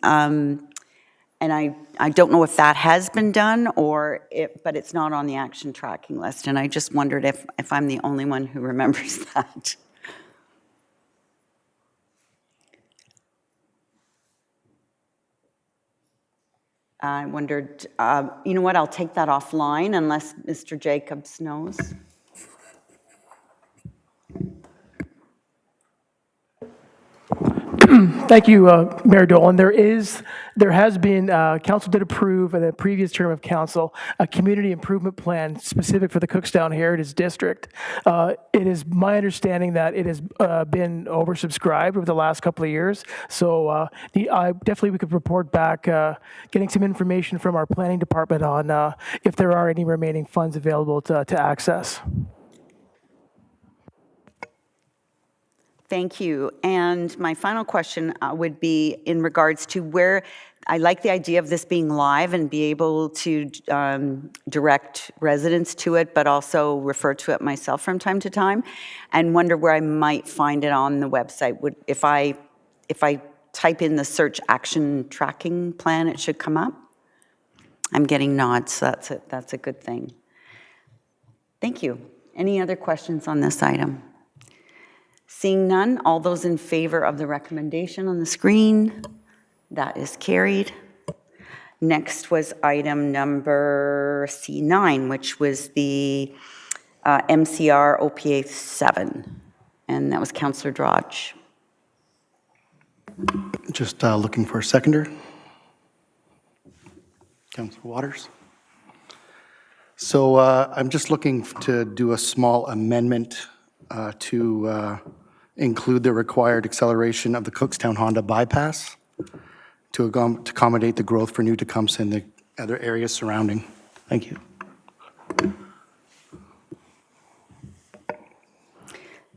And I don't know if that has been done, but it's not on the action tracking list. And I just wondered if I'm the only one who remembers that. I wondered, you know what, I'll take that offline unless Mr. Jacobs knows. Thank you, Mayor Dolan. There has been, council did approve in the previous term of council, a community improvement plan specific for the Cookstown Heritage District. It is my understanding that it has been oversubscribed over the last couple of years. So definitely we could report back, getting some information from our planning department on if there are any remaining funds available to access. Thank you. And my final question would be in regards to where, I like the idea of this being live and be able to direct residents to it, but also refer to it myself from time to time, and wonder where I might find it on the website. If I type in the search action tracking plan, it should come up? I'm getting nods, so that's a good thing. Thank you. Any other questions on this item? Seeing none, all those in favor of the recommendation on the screen? That is carried. Next was item number C9, which was the MCR OPA 7, and that was Councillor Drodge. Just looking for a seconder. Councillor Waters. So I'm just looking to do a small amendment to include the required acceleration of the Cookstown Honda bypass to accommodate the growth for new Tecumseh and the other areas surrounding. Thank you.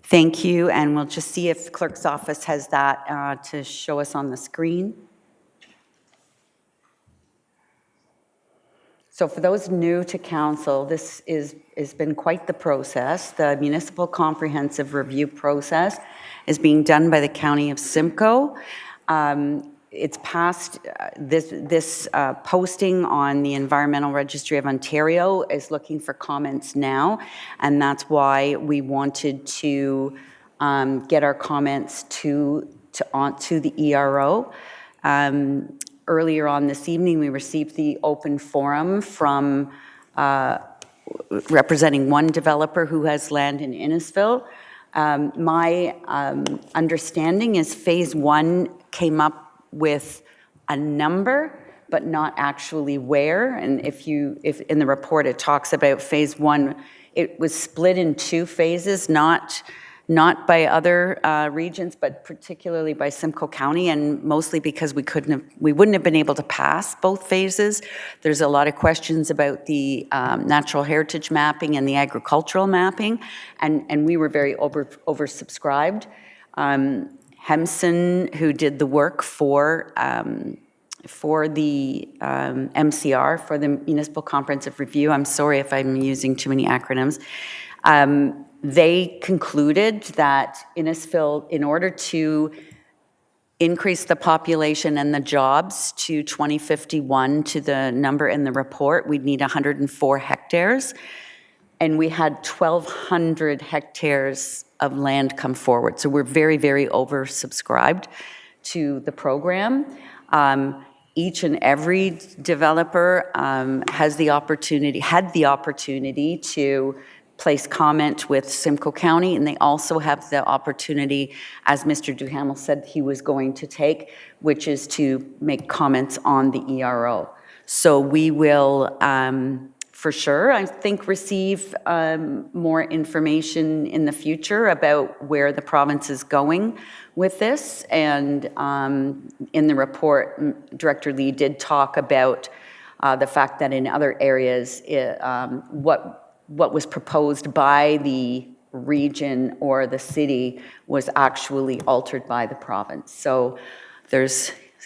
Thank you, and we'll just see if the clerk's office has that to show us on the screen. So for those new to council, this has been quite the process. The municipal comprehensive review process is being done by the County of Simcoe. It's passed, this posting on the Environmental Registry of Ontario is looking for comments now, and that's why we wanted to get our comments onto the ERO. Earlier on this evening, we received the open forum from representing one developer who has land in Innisfil. My understanding is phase 1 came up with a number, but not actually where. And if in the report it talks about phase 1, it was split in 2 phases, not not by other regions, but particularly by Simcoe County, and mostly because we wouldn't have been able to pass both phases. There's a lot of questions about the natural heritage mapping and the agricultural mapping, and we were very oversubscribed. Hemson, who did the work for the MCR, for the Municipal Comprehensive Review, I'm sorry if I'm using too many acronyms, they concluded that Innisfil, in order to increase the population and the jobs to 2051, to the number in the report, we'd need 104 hectares. And we had 1,200 hectares of land come forward. So we're very, very oversubscribed to the program. Each and every developer had the opportunity to place comment with Simcoe County, and they also have the opportunity, as Mr. Duhamel said he was going to take, which is to make comments on the ERO. So we will, for sure, I think, receive more information in the future about where the province is going with this. And in the report, Director Lee did talk about the fact that in other areas, what was proposed by the region or the city was actually altered by the province. So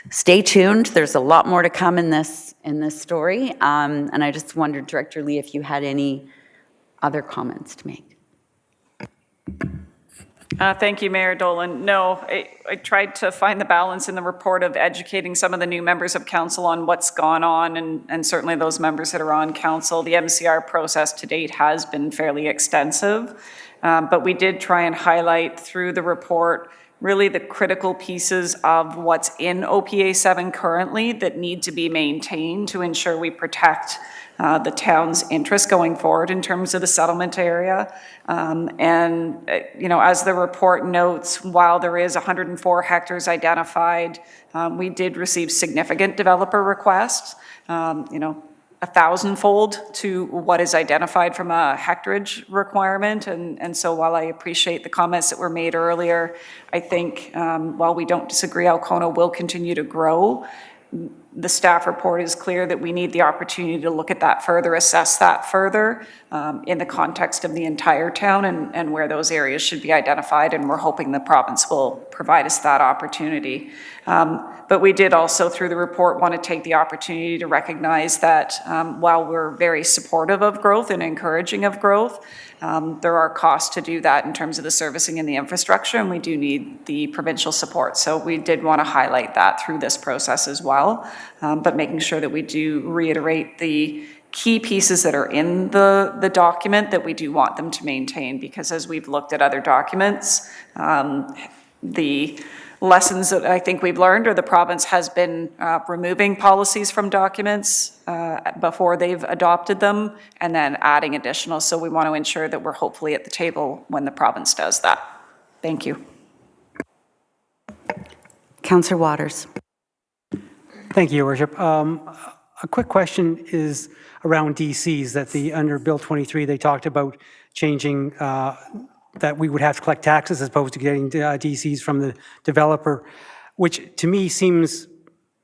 stay tuned. There's a lot more to come in this story. And I just wondered, Director Lee, if you had any other comments to make. Thank you, Mayor Dolan. No, I tried to find the balance in the report of educating some of the new members of council on what's gone on, and certainly those members that are on council. The MCR process to date has been fairly extensive, but we did try and highlight through the report really the critical pieces of what's in OPA 7 currently that need to be maintained to ensure we protect the town's interests going forward in terms of the settlement area. As the report notes, while there is 104 hectares identified, we did receive significant developer requests, 1,000-fold to what is identified from a hectarage requirement. And so while I appreciate the comments that were made earlier, I think while we don't disagree, Alcona will continue to grow. The staff report is clear that we need the opportunity to look at that further, assess that further in the context of the entire town and where those areas should be identified, and we're hoping the province will provide us that opportunity. But we did also, through the report, want to take the opportunity to recognize that while we're very supportive of growth and encouraging of growth, there are costs to do that in terms of the servicing and the infrastructure, and we do need the provincial support. So we did want to highlight that through this process as well, but making sure that we do reiterate the key pieces that are in the document that we do want them to maintain, because as we've looked at other documents, the lessons that I think we've learned, or the province has been removing policies from documents before they've adopted them and then adding additional. So we want to ensure that we're hopefully at the table when the province does that. Thank you. Councillor Waters. Thank you, Your Worship. A quick question is around DCs, that under Bill 23, they talked about changing that we would have to collect taxes as opposed to getting DCs from the developer, which to me seems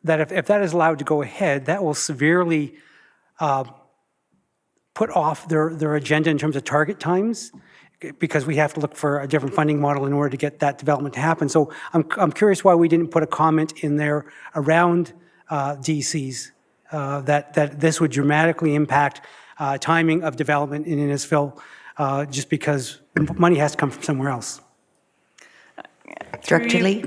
that if that is allowed to go ahead, that will severely put off their agenda in terms of target times, because we have to look for a different funding model in order to get that development to happen. So I'm curious why we didn't put a comment in there around DCs, that this would dramatically impact timing of development in Innisfil, just because money has to come from somewhere else. Director Lee?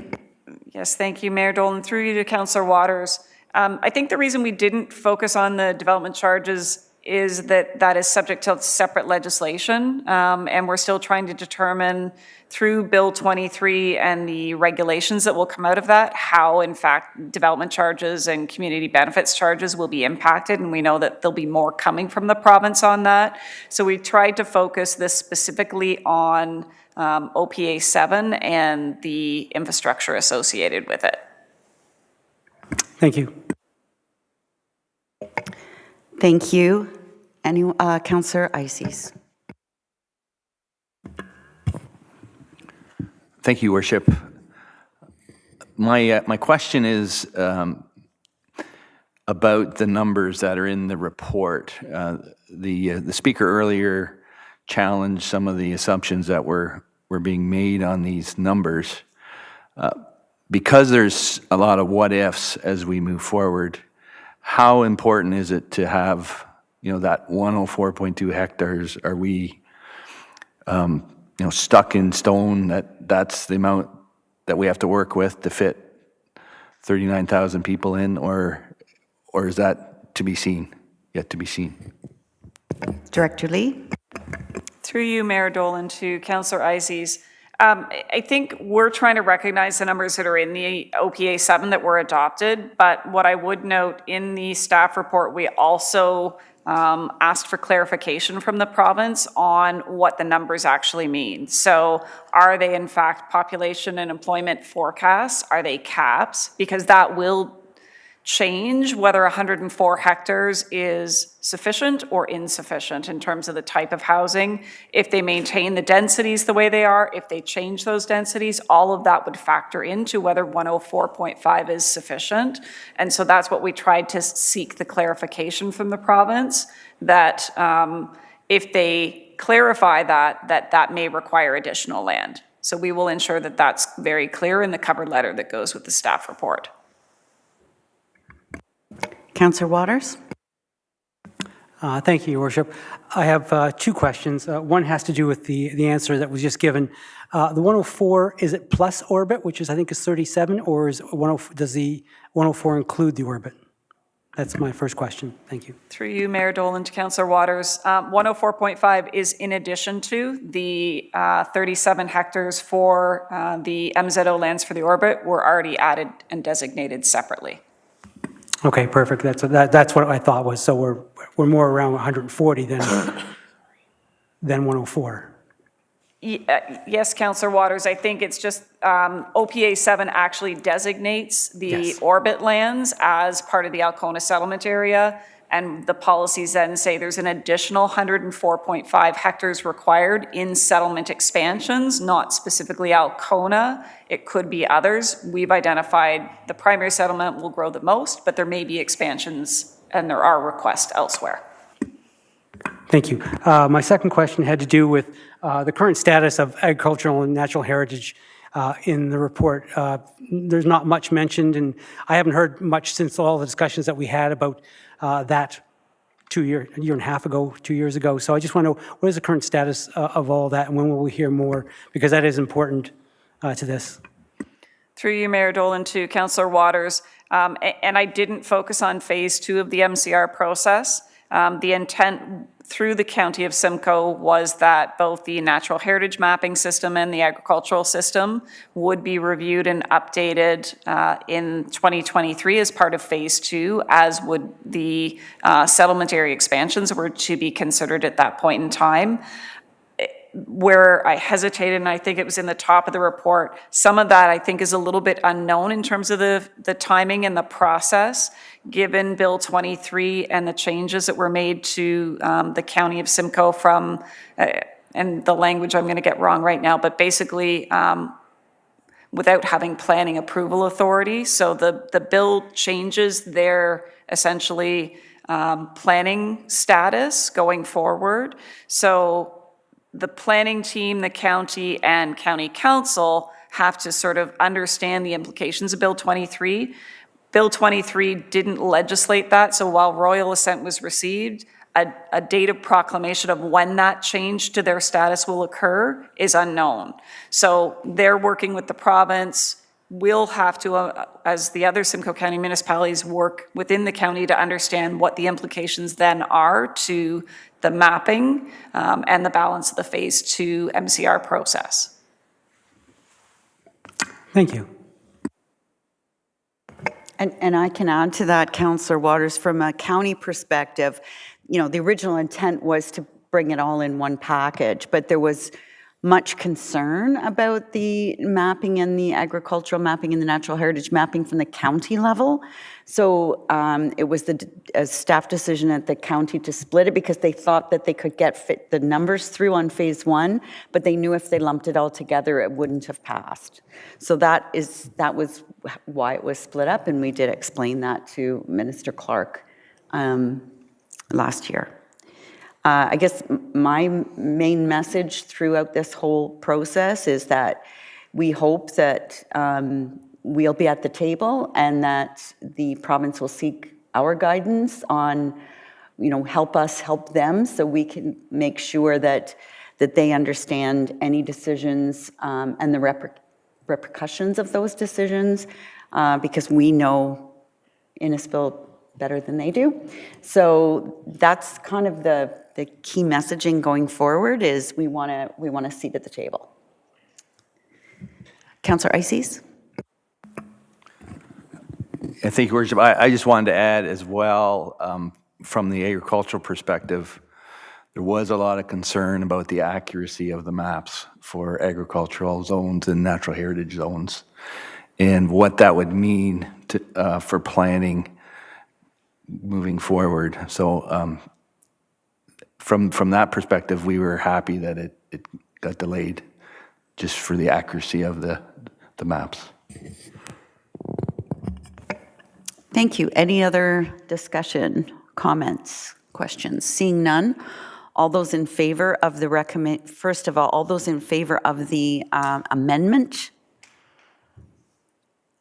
Yes, thank you, Mayor Dolan. Through you to Councillor Waters. I think the reason we didn't focus on the development charges is that is subject to separate legislation, and we're still trying to determine through Bill 23 and the regulations that will come out of that, how in fact development charges and community benefits charges will be impacted, and we know that there'll be more coming from the province on that. So we tried to focus this specifically on OPA 7 and the infrastructure associated with it. Thank you. Thank you. Councillor Ices. Thank you, Worship. My question is about the numbers that are in the report. The speaker earlier challenged some of the assumptions that were being made on these numbers. Because there's a lot of what-ifs as we move forward, how important is it to have, that 104.2 hectares? Are we, stuck in stone that that's the amount that we have to work with to fit 39,000 people in, or is that to be seen, yet to be seen? Director Lee? Through you, Mayor Dolan, to Councillor Izes. I think we're trying to recognize the numbers that are in the OPA 7 that were adopted, but what I would note in the staff report, we also asked for clarification from the province on what the numbers actually mean. So are they in fact population and employment forecasts? Are they caps? Because that will change whether 104 hectares is sufficient or insufficient in terms of the type of housing. If they maintain the densities the way they are, if they change those densities, all of that would factor into whether 104.5 is sufficient. And so that's what we tried to seek the clarification from the province, that if they clarify that may require additional land. So we will ensure that that's very clear in the cover letter that goes with the staff report. Councillor Waters? Thank you, Your Worship. I have two questions. One has to do with the answer that was just given. The 104, is it plus orbit, which is I think is 37, or does the 104 include the orbit? That's my first question. Thank you. Through you, Mayor Dolan, to Councillor Waters. 104.5 is in addition to the 37 hectares for the MZO lands for the orbit were already added and designated separately. Okay, perfect. That's what I thought was. So we're more around 140 than 104. Yes, Councillor Waters. I think it's just OPA 7 actually designates the orbit lands as part of the Alcona settlement area, and the policies then say there's an additional 104.5 hectares required in settlement expansions, not specifically Alcona. It could be others. We've identified the primary settlement will grow the most, but there may be expansions and there are requests elsewhere. Thank you. My second question had to do with the current status of agricultural and natural heritage in the report. There's not much mentioned, and I haven't heard much since all the discussions that we had about that a year and a half ago, 2 years ago. So I just want to know, what is the current status of all that, and when will we hear more? Because that is important to this. Through you, Mayor Dolan, to Councillor Waters. And I didn't focus on phase 2 of the MCR process. The intent through the County of Simcoe was that both the natural heritage mapping system and the agricultural system would be reviewed and updated in 2023 as part of phase 2, as would the settlement area expansions were to be considered at that point in time. Where I hesitated, and I think it was in the top of the report, some of that I think is a little bit unknown in terms of the timing and the process, given Bill 23 and the changes that were made to the County of Simcoe from, and the language I'm going to get wrong right now, but basically without having planning approval authority. So the bill changes their essentially planning status going forward. So the planning team, the county, and county council have to sort of understand the implications of Bill 23. Bill 23 didn't legislate that, so while royal assent was received, a date of proclamation of when that change to their status will occur is unknown. So they're working with the province. We'll have to, as the other Simcoe County municipalities, work within the county to understand what the implications then are to the mapping and the balance of the phase 2 MCR process. Thank you. And I can add to that, Councillor Waters, from a county perspective, the original intent was to bring it all in one package, but there was much concern about the mapping and the agricultural mapping and the natural heritage mapping from the county level. So it was a staff decision at the county to split it because they thought that they could fit the numbers through on phase 1, but they knew if they lumped it all together, it wouldn't have passed. So that was why it was split up, and we did explain that to Minister Clark last year. I guess my main message throughout this whole process is that we hope that we'll be at the table and that the province will seek our guidance on, help us help them so we can make sure that they understand any decisions and the repercussions of those decisions because we know Innisfil better than they do. So that's kind of the key messaging going forward is we want a seat at the table. Councillor Ices? Thank you, Worship. I just wanted to add as well, from the agricultural perspective, there was a lot of concern about the accuracy of the maps for agricultural zones and natural heritage zones and what that would mean for planning moving forward. So from that perspective, we were happy that it got delayed just for the accuracy of the maps. Thank you. Any other discussion, comments, questions? Seeing none, all those in favor of the first of all those in favor of the amendment,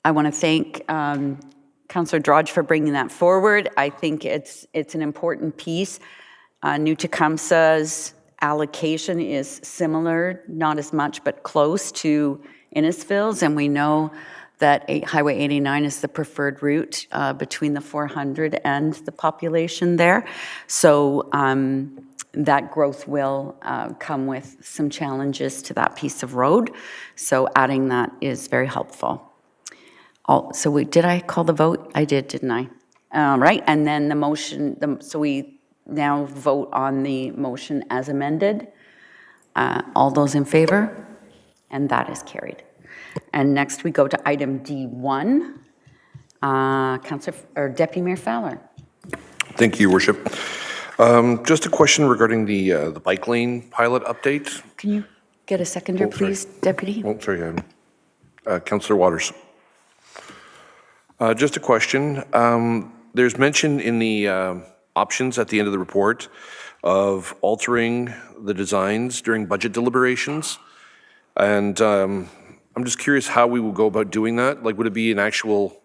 I want to thank Councillor Drodge for bringing that forward. I think it's an important piece. New Tecumseh's allocation is similar, not as much, but close to Innisfil's, and we know that Highway 89 is the preferred route between the 400 and the population there. So that growth will come with some challenges to that piece of road. So adding that is very helpful. Did I call the vote? I did, didn't I? All right, and then the motion, so we now vote on the motion as amended. All those in favor? And that is carried. And next we go to item D1. Deputy Mayor Fowler. Thank you, Your Worship. Just a question regarding the bike lane pilot update. Can you get a seconder, please, Deputy? Oh, sorry, Councillor Waters. Just a question. There's mention in the options at the end of the report of altering the designs during budget deliberations. And I'm just curious how we will go about doing that. Like, would it be an actual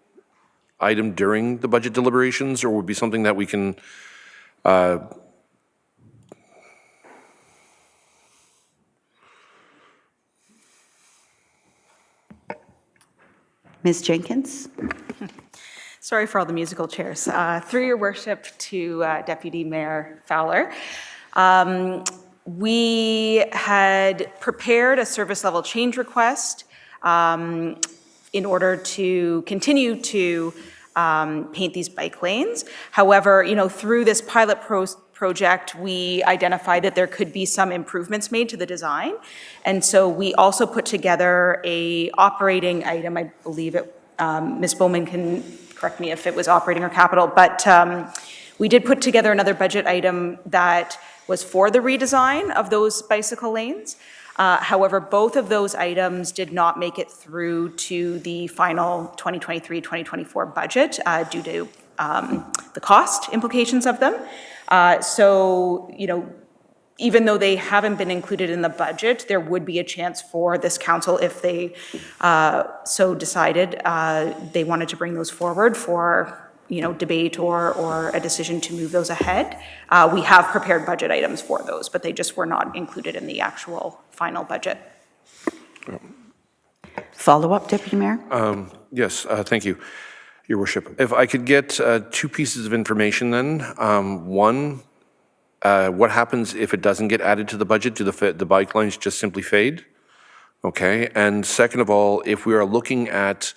item during the budget deliberations, or would it be something that we can Ms. Jenkins? Sorry for all the musical chairs. Through your worship to Deputy Mayor Fowler. We had prepared a service level change request in order to continue to paint these bike lanes. However, through this pilot project, we identified that there could be some improvements made to the design. And so we also put together a operating item. I believe it, Ms. Bowman can correct me if it was operating or capital, but we did put together another budget item that was for the redesign of those bicycle lanes. However, both of those items did not make it through to the final 2023-2024 budget due to the cost implications of them. So, even though they haven't been included in the budget, there would be a chance for this council, if they so decided, they wanted to bring those forward for debate or a decision to move those ahead. We have prepared budget items for those, but they just were not included in the actual final budget. Follow-up, Deputy Mayor? Yes, thank you, Your Worship. If I could get two pieces of information then. One, what happens if it doesn't get added to the budget? Do the bike lines just simply fade? Okay, and second of all, if we are looking at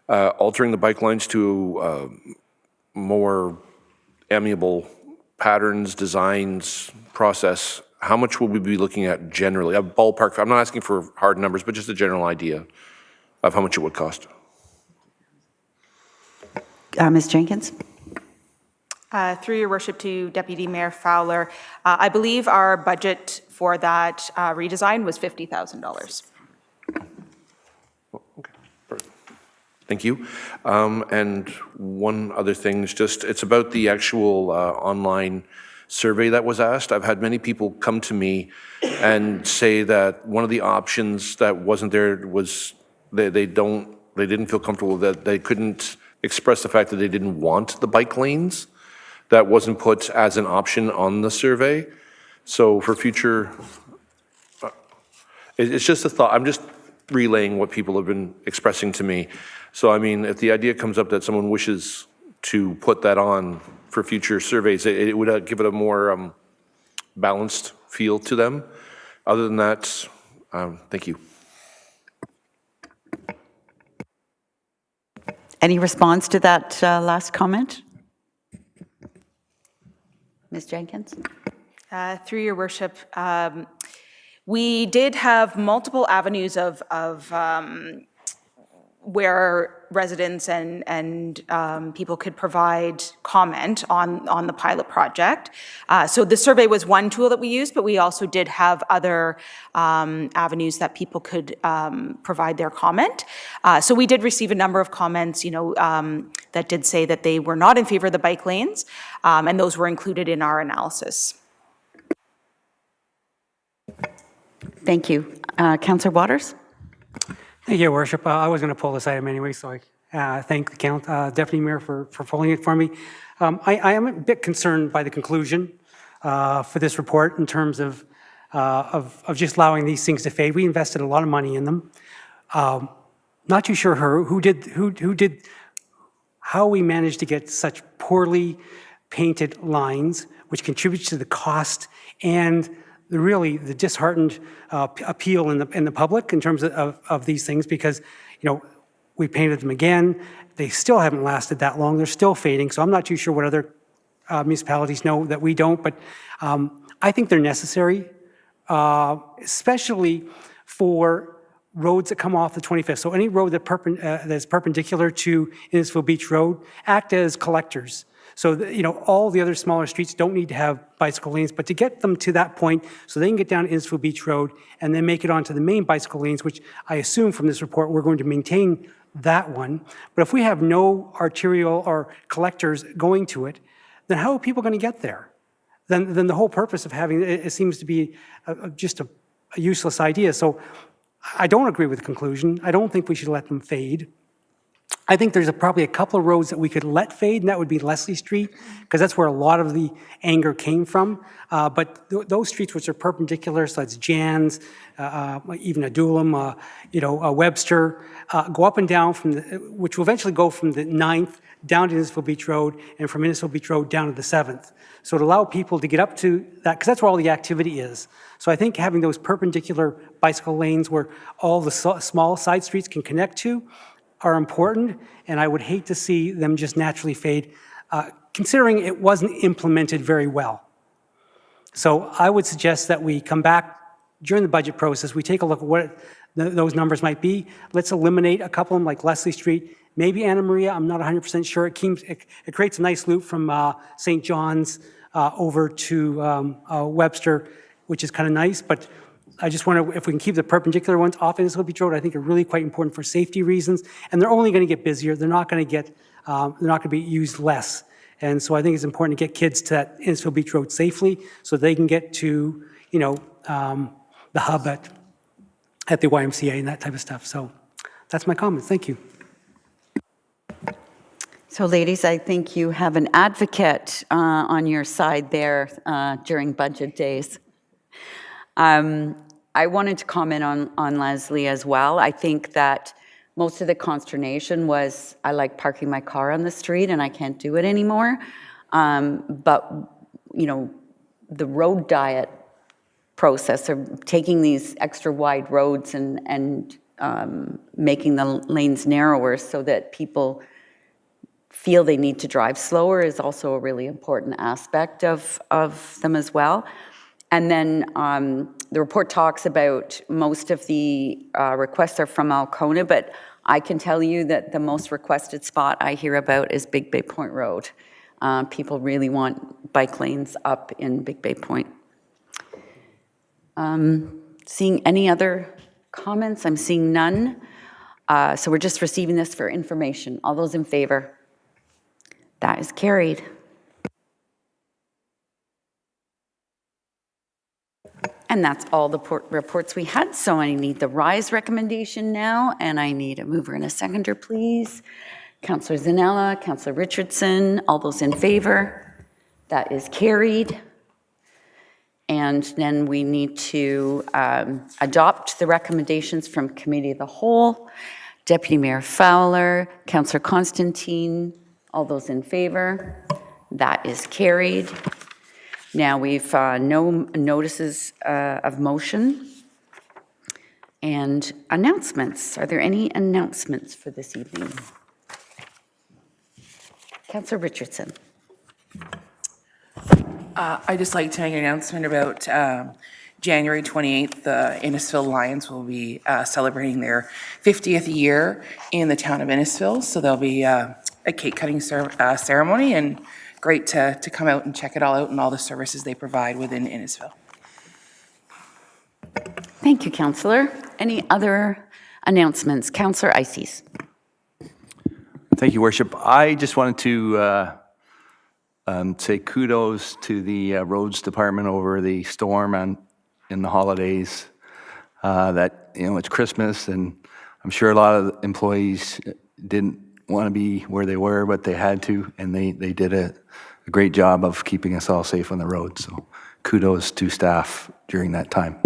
altering the bike lines to more amiable patterns, designs, process, how much will we be looking at generally? A ballpark, I'm not asking for hard numbers, but just a general idea of how much it would cost. Ms. Jenkins? Through your worship to Deputy Mayor Fowler, I believe our budget for that redesign was $50,000. Okay, perfect. Thank you. And one other thing is just, it's about the actual online survey that was asked. I've had many people come to me and say that one of the options that wasn't there was they didn't feel comfortable, that they couldn't express the fact that they didn't want the bike lanes. That wasn't put as an option on the survey. So for future, it's just a thought. I'm just relaying what people have been expressing to me. So I mean, if the idea comes up that someone wishes to put that on for future surveys, it would give it a more balanced feel to them. Other than that, thank you. Any response to that last comment? Ms. Jenkins? Through your worship, we did have multiple avenues of where residents and people could provide comment on the pilot project. So the survey was one tool that we used, but we also did have other avenues that people could provide their comment. So we did receive a number of comments, that did say that they were not in favor of the bike lanes, and those were included in our analysis. Thank you. Councillor Waters? Thank you, Your Worship. I was going to pull this item anyway, so I thank the Deputy Mayor for pulling it for me. I am a bit concerned by the conclusion for this report in terms of just allowing these things to fade. We invested a lot of money in them. Not too sure how we managed to get such poorly painted lines, which contributes to the cost and the disheartened appeal in the public in terms of these things, because we painted them again. They still haven't lasted that long. They're still fading. So I'm not too sure what other municipalities know that we don't, but I think they're necessary, especially for roads that come off the 25th. So any road that's perpendicular to Innisfil Beach Road act as collectors. So, all the other smaller streets don't need to have bicycle lanes, but to get them to that point so they can get down to Innisfil Beach Road and then make it onto the main bicycle lanes, which I assume from this report we're going to maintain that one. But if we have no arterial or collectors going to it, then how are people going to get there? Then the whole purpose of having it seems to be just a useless idea. So I don't agree with the conclusion. I don't think we should let them fade. I think there's probably a couple of roads that we could let fade, and that would be Leslie Street, because that's where a lot of the anger came from. But those streets which are perpendicular, so that's Jan's, even Adulam, Webster, go up and down which will eventually go from the 9th down to Innisfil Beach Road, and from Innisfil Beach Road down to the 7th. So to allow people to get up to that, because that's where all the activity is. So I think having those perpendicular bicycle lanes where all the small side streets can connect to are important, and I would hate to see them just naturally fade, considering it wasn't implemented very well. So I would suggest that we come back during the budget process, we take a look at what those numbers might be. Let's eliminate a couple of them, like Leslie Street, maybe Anna Maria, I'm not 100% sure. It creates a nice loop from St. John's over to Webster, which is kind of nice, but I just wonder if we can keep the perpendicular ones off Innisfil Beach Road. I think are really quite important for safety reasons, and they're only going to get busier. They're not going to be used less, and so I think it's important to get kids to that Innisfil Beach Road safely, so they can get to the hub at the YMCA and that type of stuff. So that's my comments. Thank you. So, ladies, I think you have an advocate on your side there during budget days. I wanted to comment on Leslie as well. I think that most of the consternation was, I like parking my car on the street and I can't do it anymore. But, the road diet process of taking these extra wide roads and making the lanes narrower so that people feel they need to drive slower is also a really important aspect of them as well. And then the report talks about most of the requests are from Alcona, but I can tell you that the most requested spot I hear about is Big Bay Point Road. People really want bike lanes up in Big Bay Point. Seeing any other comments? I'm seeing none. So we're just receiving this for information. All those in favor? That is carried. And that's all the reports we had. So I need the RISE recommendation now, and I need a mover and a seconder, please. Councillor Zanella, Councillor Richardson, all those in favor? That is carried. And then we need to adopt the recommendations from Committee of the Whole. Deputy Mayor Fowler, Councillor Constantine, all those in favor? That is carried. Now we've no notices of motion and announcements. Are there any announcements for this evening? Councillor Richardson. I'd just like to make an announcement about January 28th, the Innisfil Lions will be celebrating their 50th year in the town of Innisfil. So there'll be a cake cutting ceremony, and great to come out and check it all out and all the services they provide within Innisfil. Thank you, Councillor. Any other announcements? Councillor Ices. Thank you, Worship. I just wanted to say kudos to the roads department over the storm and in the holidays. That, you know, it's Christmas, and I'm sure a lot of employees didn't want to be where they were, but they had to, and they did a great job of keeping us all safe on the road. So kudos to staff during that time.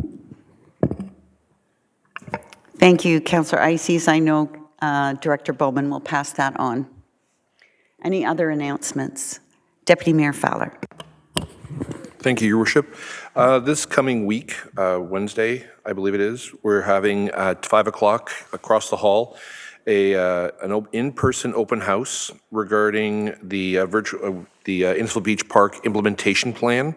Thank you, Councillor Ices. I know Director Bowman will pass that on. Any other announcements? Deputy Mayor Fowler. Thank you, Your Worship. This coming week, Wednesday, I believe it is, we're having at 5 o'clock across the hall an in-person open house regarding the Innisfil Beach Park implementation plan.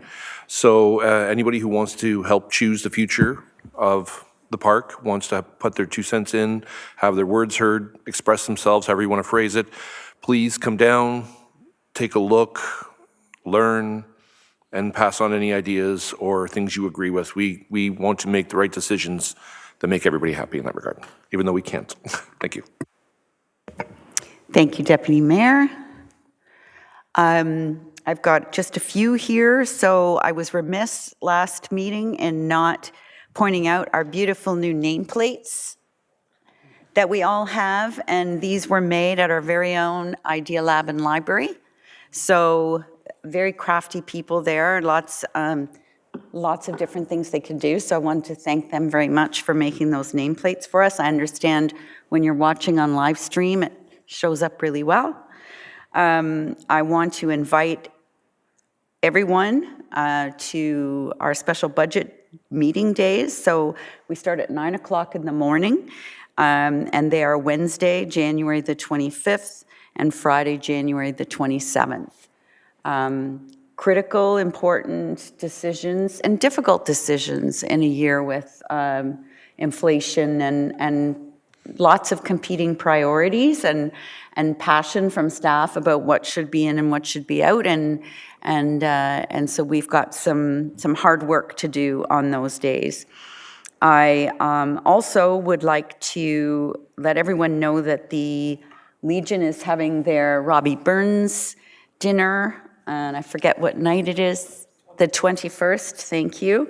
So anybody who wants to help choose the future of the park, wants to put their 2 cents in, have their words heard, express themselves, however you want to phrase it, please come down, take a look, learn, and pass on any ideas or things you agree with. We want to make the right decisions that make everybody happy in that regard, even though we can't. Thank you. Thank you, Deputy Mayor. I've got just a few here. So I was remiss last meeting in not pointing out our beautiful new nameplates that we all have, and these were made at our very own Idea Lab and Library. So very crafty people there, lots of different things they can do. So I wanted to thank them very much for making those nameplates for us. I understand when you're watching on live stream, it shows up really well. I want to invite everyone to our special budget meeting days. So we start at 9 o'clock in the morning, and they are Wednesday, January the 25th, and Friday, January the 27th. Critical, important decisions and difficult decisions in a year with inflation and lots of competing priorities and passion from staff about what should be in and what should be out, and so we've got some hard work to do on those days. I also would like to let everyone know that the Legion is having their Robbie Burns dinner, and I forget what night it is, the 21st, thank you.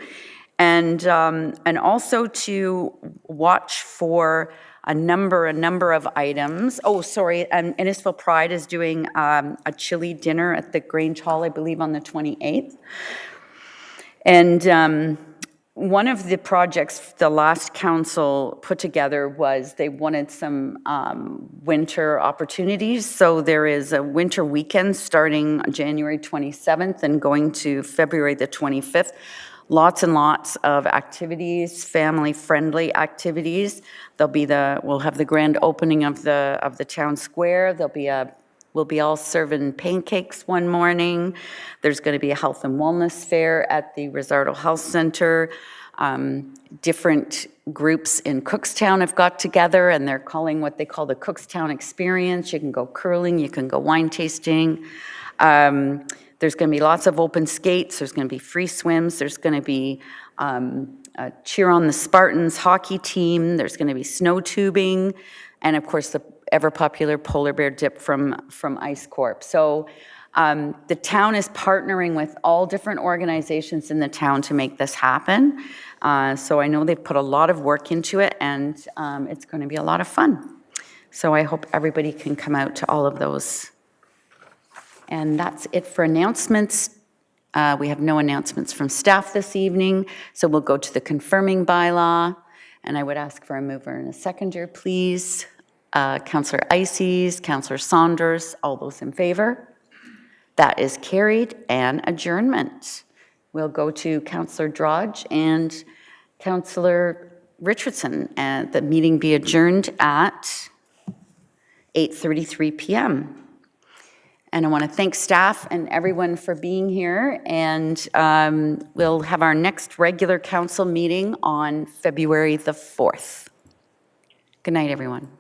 And also to watch for a number of items. Oh, sorry, Innisfil Pride is doing a chili dinner at the Grange Hall, I believe, on the 28th. And one of the projects the last council put together was they wanted some winter opportunities. So there is a winter weekend starting January 27th and going to February the 25th. Lots and lots of activities, family-friendly activities. We'll have the grand opening of the town square. There'll be a We'll be all serving pancakes one morning. There's going to be a health and wellness fair at the Rosardo Health Center. Different groups in Cookstown have got together, and they're calling what they call the Cookstown Experience. You can go curling, you can go wine tasting. There's going to be lots of open skates. There's going to be free swims. There's going to be a cheer on the Spartans hockey team. There's going to be snow tubing, and of course the ever-popular polar bear dip from Ice Corp. So the town is partnering with all different organizations in the town to make this happen. So I know they've put a lot of work into it, and it's going to be a lot of fun. So I hope everybody can come out to all of those. And that's it for announcements. We have no announcements from staff this evening, so we'll go to the confirming bylaw. And I would ask for a mover and a seconder, please. Councillor Ices, Councillor Saunders, all those in favor? That is carried, and adjournment. We'll go to Councillor Drodge and Councillor Richardson, and the meeting be adjourned at 8:33 p.m. And I want to thank staff and everyone for being here, and we'll have our next regular council meeting on February the 4th. Good night, everyone.